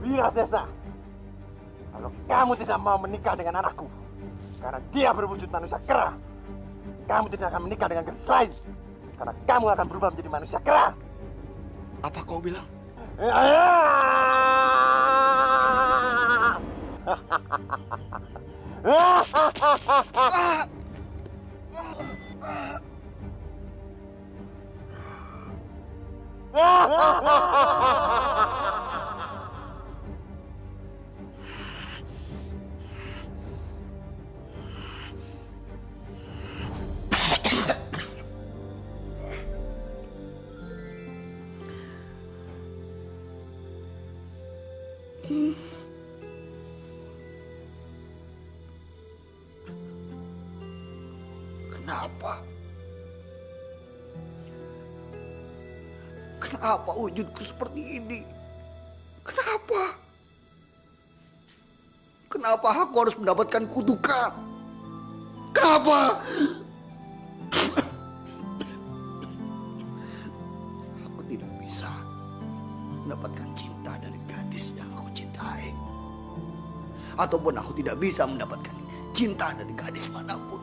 Wirasesa, kalau kamu tidak mau menikah dengan anakku, karena dia berwujud manusia kera, kamu tidak akan menikah dengan gadis lain, karena kamu akan berubah menjadi manusia kera. Apa kau bilang? Kenapa? Kenapa wujudku seperti ini? Kenapa? Kenapa aku harus mendapatkan kutukan? Kenapa? Aku tidak bisa mendapatkan cinta dari gadis yang aku cintai. Ataupun aku tidak bisa mendapatkan cinta dari gadis manapun.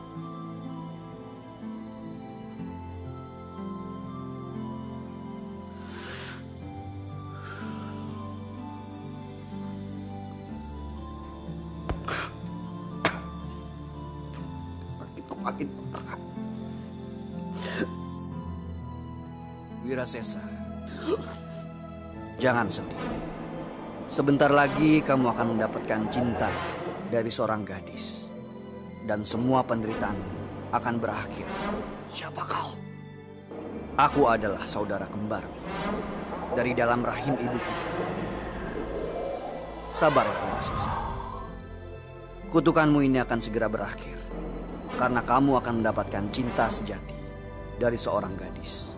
Makin berat. Wirasesa, jangan sedih. Sebentar lagi kamu akan mendapatkan cinta dari seorang gadis. Dan semua penderitaanmu akan berakhir. Siapa kau? Aku adalah saudara kembar dari dalam rahim ibu kita. Sabarlah Wirasesa. Kutukanmu ini akan segera berakhir. Karena kamu akan mendapatkan cinta sejati dari seorang gadis.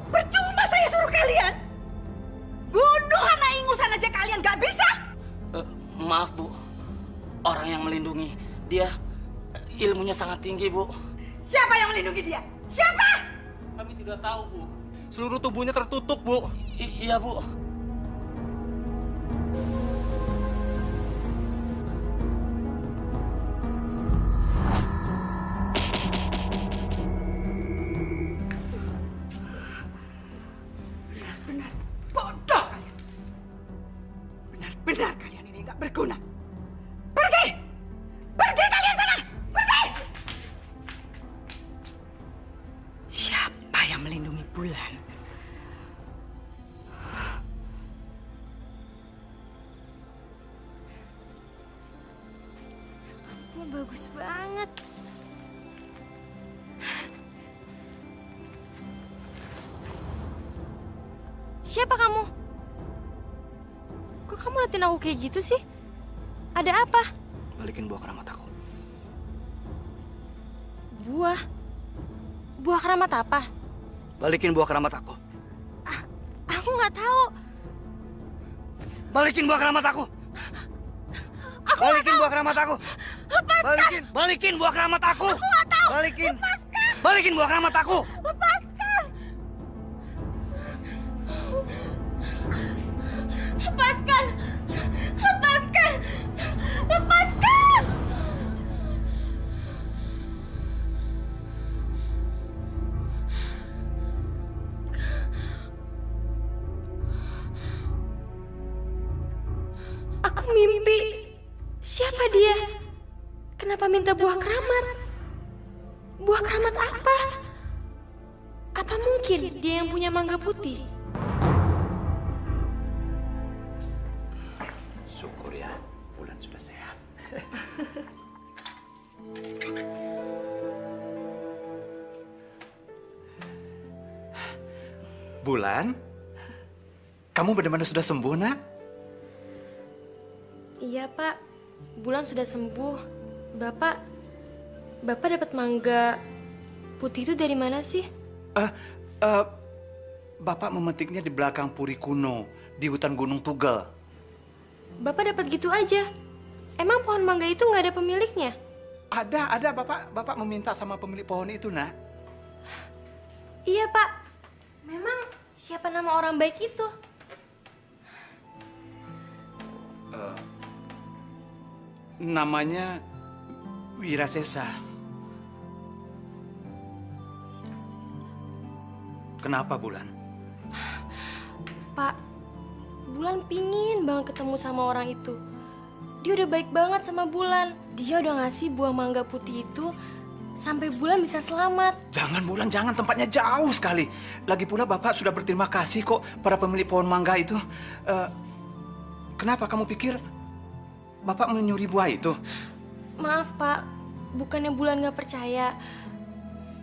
Percuma saya suruh kalian. Bunuh anak ingusan aja kalian gak bisa. Maaf, Bu. Orang yang melindungi dia ilmunya sangat tinggi, Bu. Siapa yang melindungi dia? Siapa? Kami tidak tahu, Bu. Seluruh tubuhnya tertutup, Bu. Iya, Bu. Benar-benar bodoh kalian. Benar-benar kalian ini gak berguna. Pergi! Pergi kalian sana! Pergi! Siapa yang melindungi bulan? Wah, bagus banget. Siapa kamu? Kok kamu liatin aku kayak gitu sih? Ada apa? Balikin buah keramat aku. Buah? Buah keramat apa? Balikin buah keramat aku. Ah, nggak tahu. Balikin buah keramat aku. Balikin buah keramat aku. Lepaskan. Balikin buah keramat aku. Aku nggak tahu. Balikin. Lepaskan. Balikin buah keramat aku. Lepaskan. Lepaskan. Lepaskan. Lepaskan. Aku mimpi. Siapa dia? Kenapa minta buah keramat? Buah keramat apa? Apa mungkin dia yang punya mangga putih? Syukur ya, Bulan sudah sehat. Bulan, kamu benar-benar sudah sembuh, Nak? Iya, Pak. Bulan sudah sembuh. Bapak dapat mangga putih itu dari mana sih? Bapak memetiknya di belakang puri kuno, di hutan Gunung Tugel. Bapak dapat gitu aja? Emang pohon mangga itu nggak ada pemiliknya? Ada. Bapak meminta sama pemilik pohon itu, Nak. Iya, Pak. Memang siapa nama orang baik itu? Namanya Wirasesa. Kenapa, Bulan? Pak, Bulan pingin banget ketemu sama orang itu. Dia udah baik banget sama Bulan. Dia udah ngasih buah mangga putih itu sampai Bulan bisa selamat. Jangan, Bulan, jangan. Tempatnya jauh sekali. Lagi pula Bapak sudah berterima kasih kok pada pemilik pohon mangga itu. Kenapa kamu pikir Bapak menyuri buah itu? Maaf, Pak. Bukannya Bulan nggak percaya.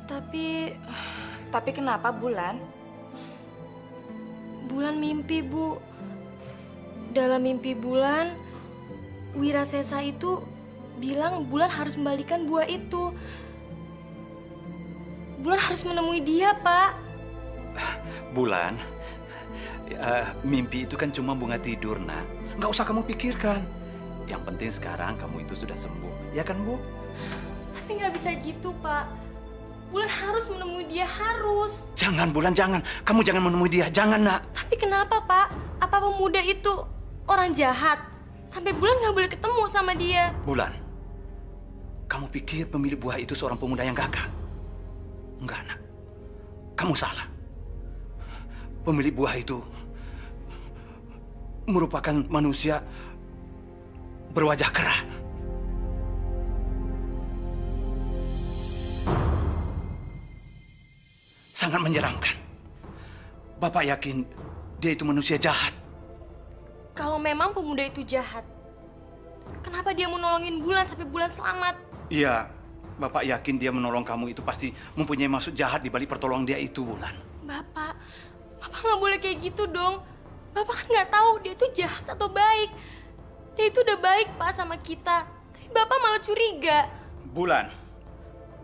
Tapi kenapa, Bulan? Bulan mimpi, Bu. Dalam mimpi Bulan, Wirasesa itu bilang Bulan harus membalikan buah itu. Bulan harus menemui dia, Pak. Bulan, mimpi itu kan cuma bunga tidur, Nak. Nggak usah kamu pikirkan. Yang penting sekarang kamu itu sudah sembuh. Ya kan, Bu? Tapi nggak bisa gitu, Pak. Bulan harus menemui dia, harus. Jangan, Bulan, jangan. Kamu jangan menemui dia. Jangan, Nak. Tapi kenapa, Pak? Apa pemuda itu orang jahat? Sampai Bulan nggak boleh ketemu sama dia. Bulan, kamu pikir pemilik buah itu seorang pemuda yang gagah? Enggak, Nak. Kamu salah. Pemilik buah itu merupakan manusia berwajah kera. Sangat menyeramkan. Bapak yakin dia itu manusia jahat. Kalau memang pemuda itu jahat, kenapa dia mau nolongin Bulan sampai Bulan selamat? Iya, Bapak yakin dia menolong kamu itu pasti mempunyai maksud jahat di balik pertolongan dia itu, Bulan. Bapak nggak boleh kayak gitu dong. Bapak kan nggak tahu dia itu jahat atau baik. Dia itu udah baik, Pak, sama kita. Tapi Bapak malah curiga. Bulan,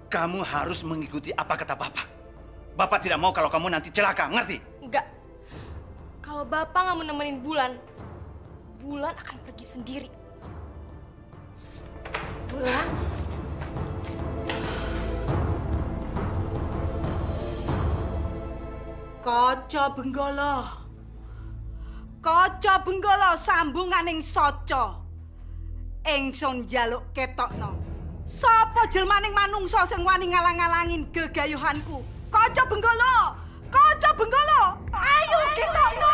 kamu harus mengikuti apa kata Bapak. Bapak tidak mau kalau kamu nanti celaka, ngerti? Enggak. Kalau Bapak nggak mau nemenin Bulan, Bulan akan pergi sendiri. Bulan? Kaca Benggala. Kaca Benggala sambunganing soco. Ingsun njaluk ketokno. Sapa jelmaning manungsa sing wani ngalang-alangin gegayuhanku? Kaca Benggala. Kaca Benggala. Ayo ketokno.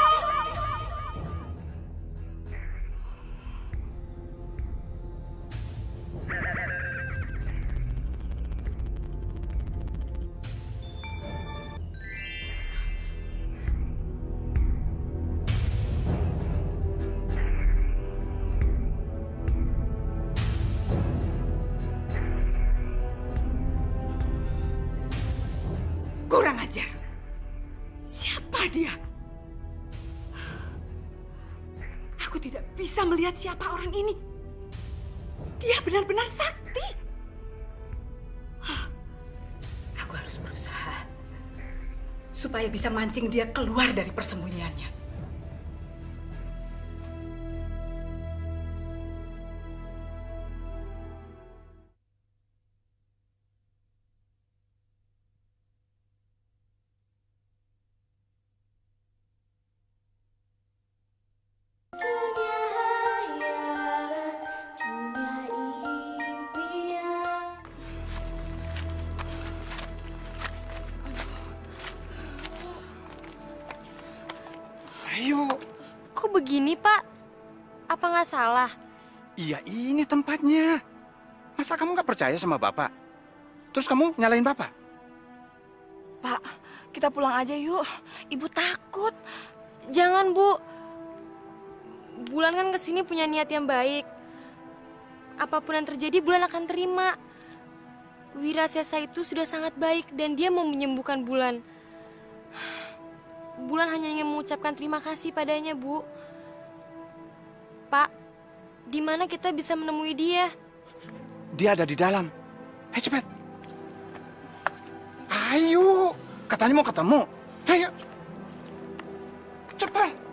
Kurang ajar. Siapa dia? Aku tidak bisa melihat siapa orang ini. Dia benar-benar sakti. Aku harus berusaha supaya bisa mancing dia keluar dari persembunyiannya. Ayo. Kok begini, Pak? Apa nggak salah? Iya, ini tempatnya. Masa kamu nggak percaya sama Bapak? Terus kamu nyalain Bapak? Pak, kita pulang aja yuk. Ibu takut. Jangan, Bu. Bulan kan kesini punya niat yang baik. Apapun yang terjadi, Bulan akan terima. Wirasesa itu sudah sangat baik dan dia mau menyembuhkan Bulan. Bulan hanya ingin mengucapkan terima kasih padanya, Bu. Pak, di mana kita bisa menemui dia? Dia ada di dalam. Ayo cepet. Ayo, katanya mau ketemu. Ayo. Cepat.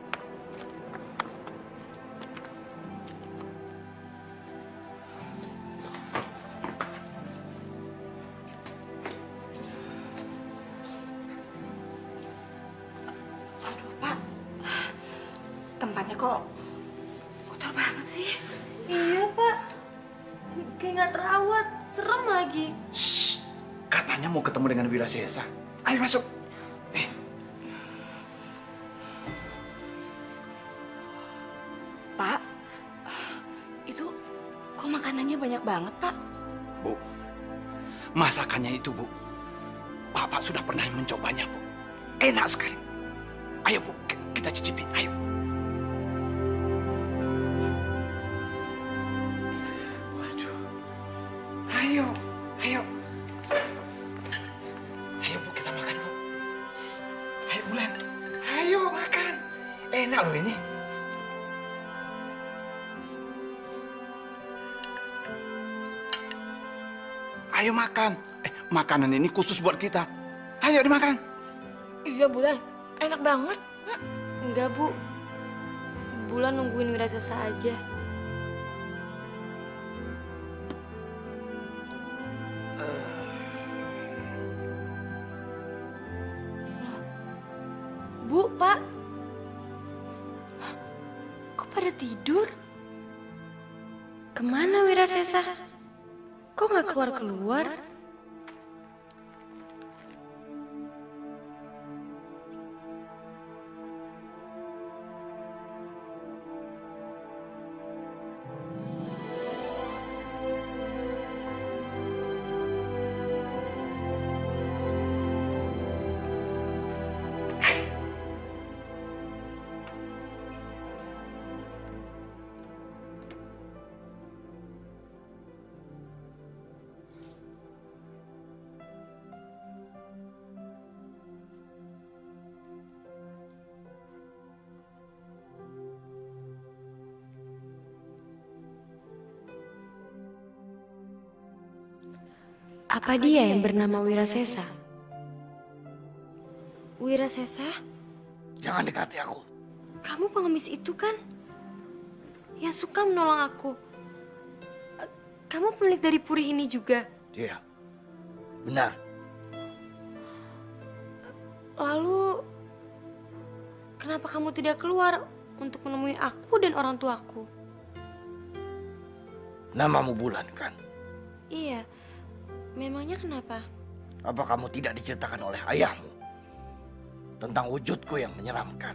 Tempatnya kok kotor banget sih. Iya, Pak. Kayak nggak terawat. Serem lagi. Shh. Katanya mau ketemu dengan Wirasesa. Ayo masuk. Pak, itu kok makanannya banyak banget, Pak? Bu, masakannya itu, Bu. Bapak sudah pernah mencobanya, Bu. Enak sekali. Ayo, Bu, kita cicipin. Ayo. Waduh. Ayo, ayo. Ayo, Bu, kita makan, Bu. Ayo, Bulan. Ayo, makan. Enak loh ini. Ayo makan. Makanan ini khusus buat kita. Ayo dimakan. Iya, Bulan. Enak banget. Enggak, Bu. Bulan nungguin Wirasesa aja. Loh. Bu, Pak. Kok pada tidur? Kemana Wirasesa? Kok nggak keluar-keluar? Apa dia yang bernama Wirasesa? Wirasesa? Jangan dekati aku. Kamu pengemis itu kan? Yang suka menolong aku. Kamu pemilik dari puri ini juga? Iya. Benar. Lalu, kenapa kamu tidak keluar untuk menemui aku dan orang tuaku? Namamu Bulan, kan? Iya. Memangnya kenapa? Apa kamu tidak diceritakan oleh ayahmu tentang wujudku yang menyeramkan?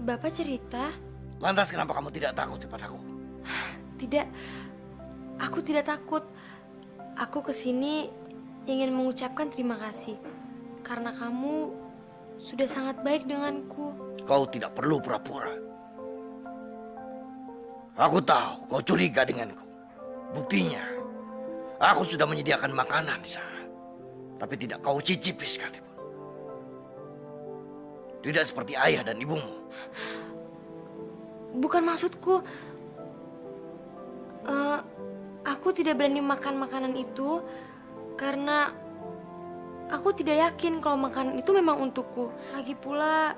Bapak cerita? Lantas kenapa kamu tidak takut kepadaku? Tidak, aku tidak takut. Aku kesini ingin mengucapkan terima kasih karena kamu sudah sangat baik denganku. Kau tidak perlu pura-pura. Aku tahu kau curiga denganku. Buktinya, aku sudah menyediakan makanan di sana, tapi tidak kau cicipi sekalipun. Tidak seperti ayah dan ibumu. Bukan maksudku. Aku tidak berani makan makanan itu karena aku tidak yakin kalau makanan itu memang untukku. Lagi pula,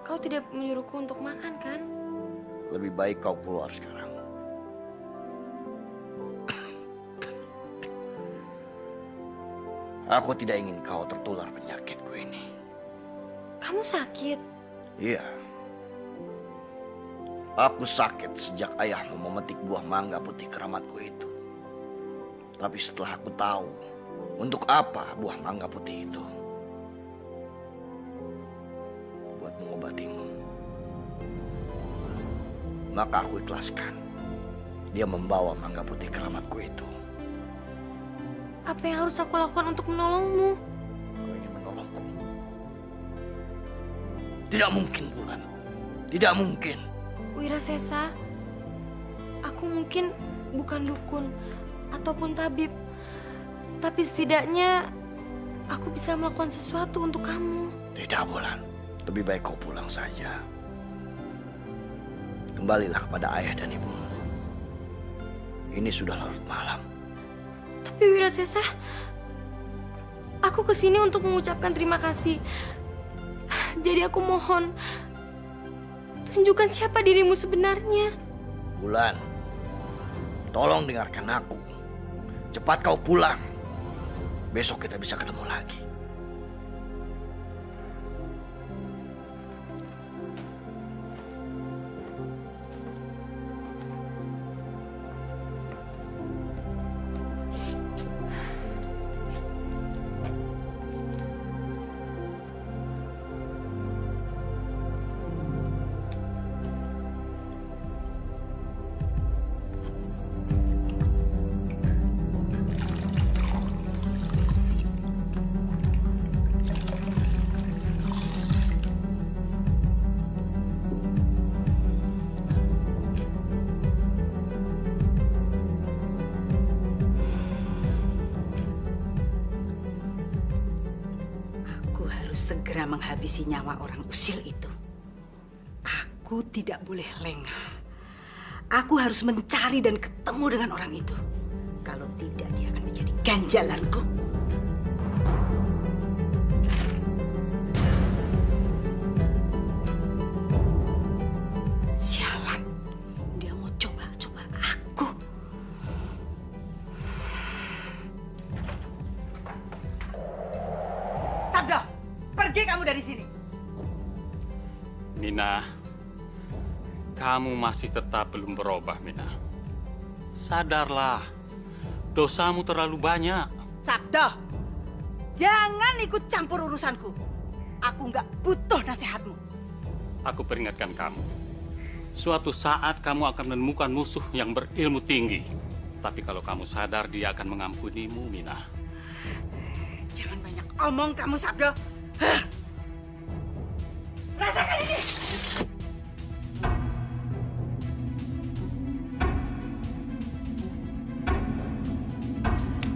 kau tidak menyuruhku untuk makan, kan? Lebih baik kau keluar sekarang. Aku tidak ingin kau tertular penyakitku ini. Kamu sakit? Iya. Aku sakit sejak ayahmu memetik buah mangga putih keramatku itu. Tapi setelah aku tahu untuk apa buah mangga putih itu, mengobatimu. Maka aku ikhlaskan dia membawa mangga putih keramatku itu. Apa yang harus aku lakukan untuk menolongmu? Kau ingin menolongku? Tidak mungkin, Bulan. Tidak mungkin. Wirasesa, aku mungkin bukan dukun ataupun tabib, tapi setidaknya aku bisa melakukan sesuatu untuk kamu. Tidak, Bulan. Lebih baik kau pulang saja. Kembalilah kepada ayah dan ibumu. Ini sudah larut malam. Tapi Wirasesa, aku kesini untuk mengucapkan terima kasih. Jadi aku mohon, tunjukkan siapa dirimu sebenarnya. Bulan, tolong dengarkan aku. Cepat kau pulang. Besok kita bisa ketemu lagi. Segera menghabisi nyawa orang usil itu. Aku tidak boleh lengah. Aku harus mencari dan ketemu dengan orang itu. Kalau tidak, dia akan menjadi ganjalanku. Sialan, dia mau coba-coba aku. Sabda! Pergi kamu dari sini. Mina, kamu masih tetap belum berubah, Mina. Sadarlah, dosamu terlalu banyak. Sabda, jangan ikut campur urusanku. Aku nggak butuh nasihatmu. Aku peringatkan kamu. Suatu saat kamu akan menemukan musuh yang berilmu tinggi. Tapi kalau kamu sadar, dia akan mengampunimu, Mina. Jangan banyak omong kamu, Sabda. Rasakan ini!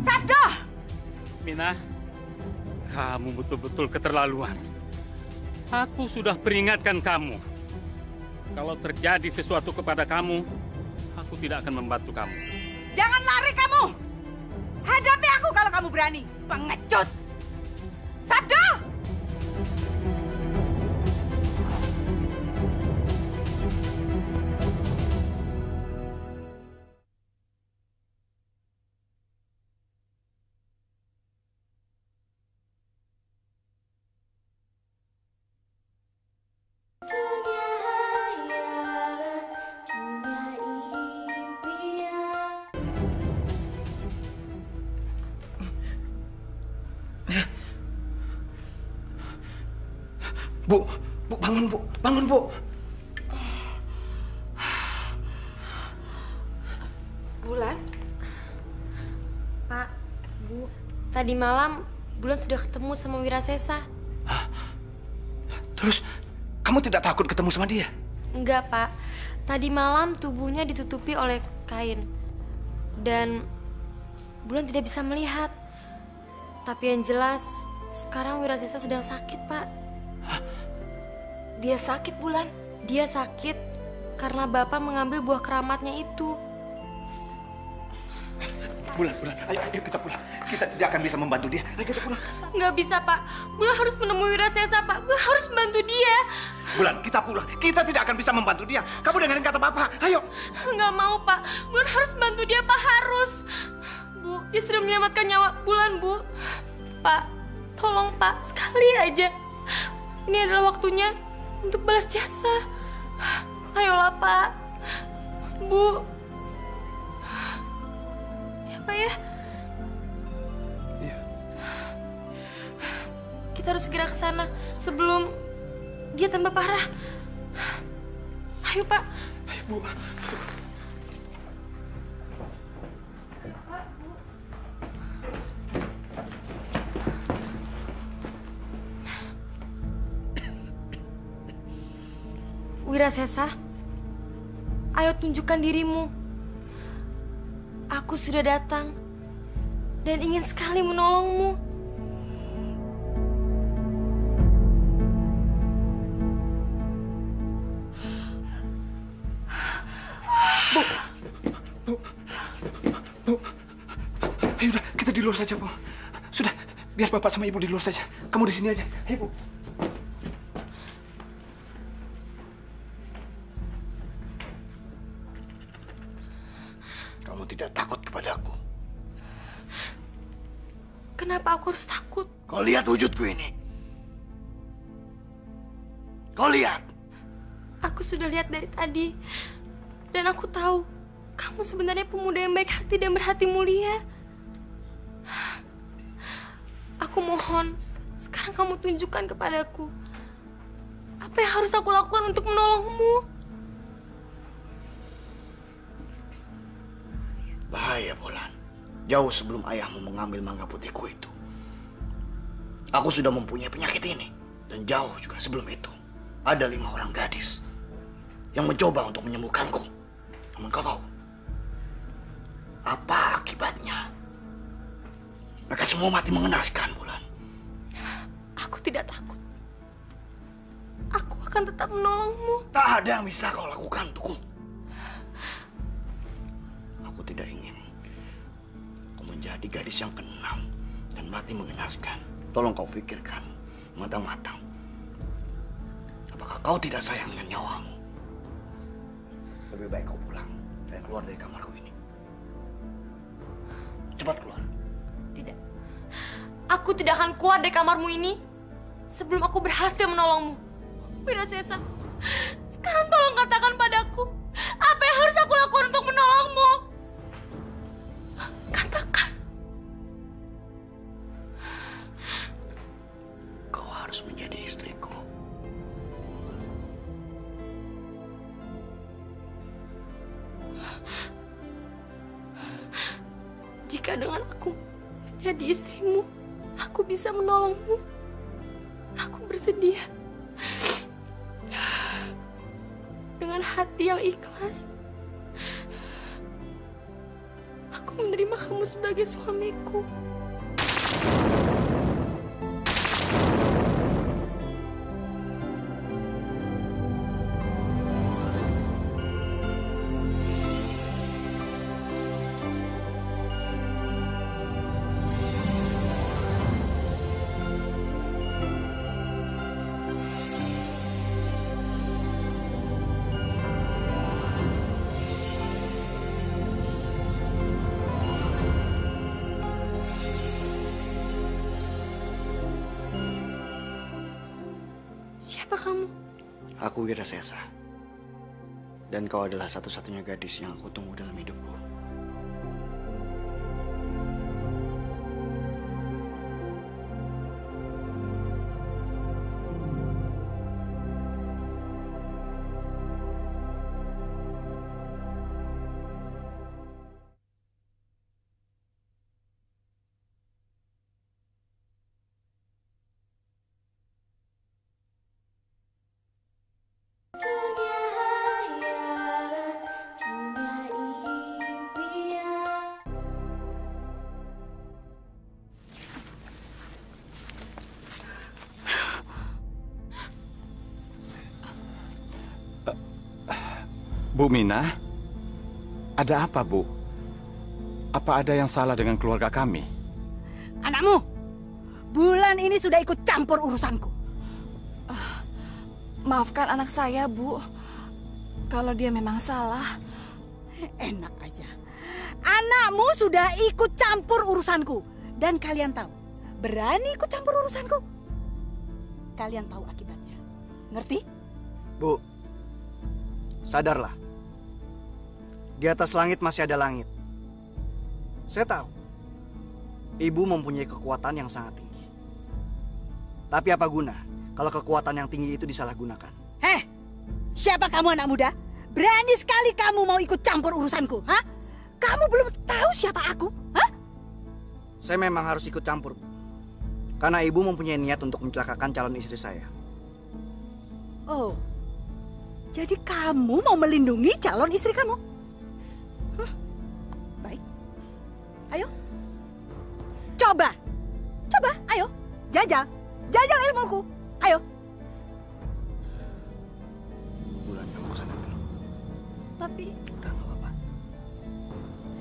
Sabda! Mina, kamu betul-betul keterlaluan. Aku sudah peringatkan kamu. Kalau terjadi sesuatu kepada kamu, aku tidak akan membantu kamu. Jangan lari kamu! Hadapi aku kalau kamu berani, pengecut! Sabda! Bu, bangun, Bu. Bangun, Bu. Bulan? Pak, Bu, tadi malam Bulan sudah ketemu sama Wirasesa. Terus, kamu tidak takut ketemu sama dia? Enggak, Pak. Tadi malam tubuhnya ditutupi oleh kain. Dan Bulan tidak bisa melihat. Tapi yang jelas, sekarang Wirasesa sedang sakit, Pak. Dia sakit, Bulan? Dia sakit karena Bapak mengambil buah keramatnya itu. Bulan, ayo kita pulang. Kita tidak akan bisa membantu dia. Ayo kita pulang. Nggak bisa, Pak. Bulan harus menemui Wirasesa, Pak. Bulan harus membantu dia. Bulan, kita pulang. Kita tidak akan bisa membantu dia. Kamu dengerin kata Papa. Ayo. Nggak mau, Pak. Bulan harus bantu dia, Pak. Harus. Bu, dia sudah menyelamatkan nyawa Bulan, Bu. Pak, tolong, Pak. Sekali aja. Ini adalah waktunya untuk balas jasa. Ayolah, Pak. Bu. Ya, Pak ya? Iya. Kita harus segera ke sana sebelum dia tambah parah. Ayo, Pak. Ayo, Bu. Wirasesa, ayo tunjukkan dirimu. Aku sudah datang dan ingin sekali menolongmu. Bu, ayo udah, kita di luar saja, Bu. Sudah, biar Bapak sama Ibu di luar saja. Kamu di sini aja. Ayo, Bu. Kamu tidak takut kepadaku? Kenapa aku harus takut? Kau lihat wujudku ini. Kau lihat. Aku sudah lihat dari tadi. Dan aku tahu kamu sebenarnya pemuda yang baik hati dan berhati mulia. Aku mohon, sekarang kamu tunjukkan kepadaku apa yang harus aku lakukan untuk menolongmu. Bahaya, Bolan. Jauh sebelum ayahmu mengambil mangga putihku itu, aku sudah mempunyai penyakit ini. Dan jauh juga sebelum itu, ada 5 orang gadis yang mencoba untuk menyembuhkanku. Namun kau tahu apa akibatnya? Mereka semua mati mengenaskan, Bulan. Aku tidak takut. Aku akan tetap menolongmu. Tak ada yang bisa kau lakukan untukku. Aku tidak ingin kau menjadi gadis yang keenam dan mati mengenaskan. Tolong kau pikirkan matang-matang. Apakah kau tidak sayang dengan nyawamu? Lebih baik kau pulang dan keluar dari kamarku ini. Cepat keluar. Tidak. Aku tidak akan keluar dari kamarmu ini sebelum aku berhasil menolongmu. Wirasesa, sekarang tolong katakan padaku, apa yang harus aku lakukan untuk menolongmu? Katakan. Kau harus menjadi istriku. Jika dengan aku menjadi istrimu, aku bisa menolongmu. Aku bersedia. Dengan hati yang ikhlas, aku menerima kamu sebagai suamiku. Siapa kamu? Aku Wirasesa. Dan kau adalah satu-satunya gadis yang aku tunggu dalam hidupku. Bu Mina, ada apa, Bu? Apa ada yang salah dengan keluarga kami? Anakmu, Bulan ini sudah ikut campur urusanku. Maafkan anak saya, Bu. Kalau dia memang salah. Enak aja. Anakmu sudah ikut campur urusanku. Dan kalian tahu, berani ikut campur urusanku, kalian tahu akibatnya. Ngerti? Bu, sadarlah. Di atas langit masih ada langit. Saya tahu, Ibu mempunyai kekuatan yang sangat tinggi. Tapi apa guna kalau kekuatan yang tinggi itu disalahgunakan. Heh, siapa kamu anak muda? Berani sekali kamu mau ikut campur urusanku, hah? Kamu belum tahu siapa aku, hah? Saya memang harus ikut campur, Bu. Karena ibu mempunyai niat untuk mencelakakan calon istri saya. Oh, jadi kamu mau melindungi calon istri kamu? Baik, ayo. Coba, ayo. Jajal ilmuku, ayo. Bulan, kamu kesana dulu. Tapi... Udah, nggak apa-apa.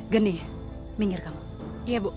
Geni, minggir kamu. Iya, Bu.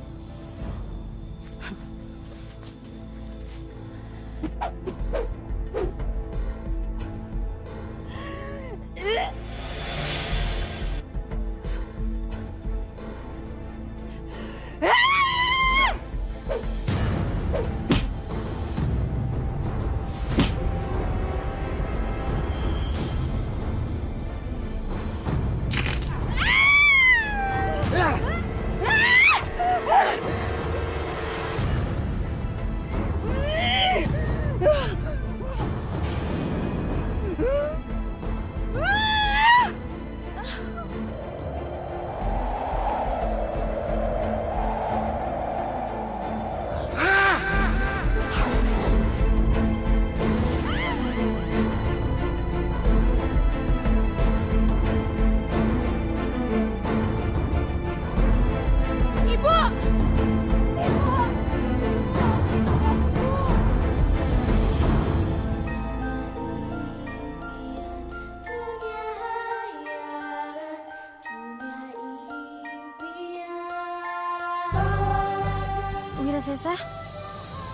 Sesa,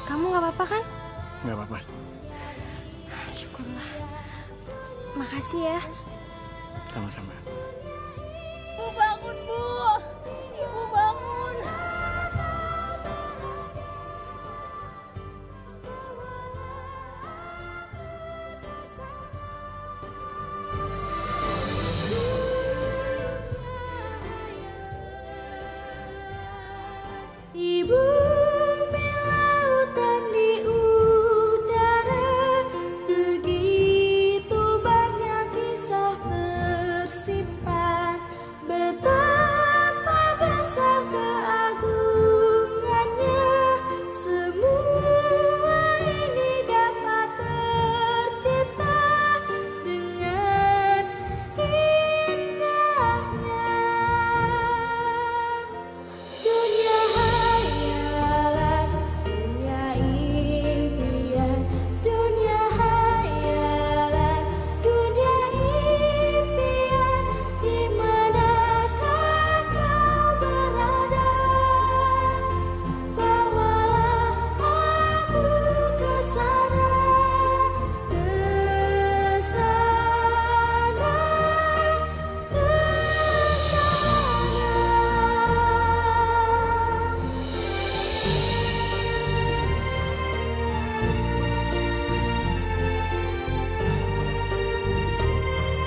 kamu nggak apa-apa kan? Nggak apa-apa. Syukurlah. Makasih ya. Sama-sama. Bu, bangun, Bu.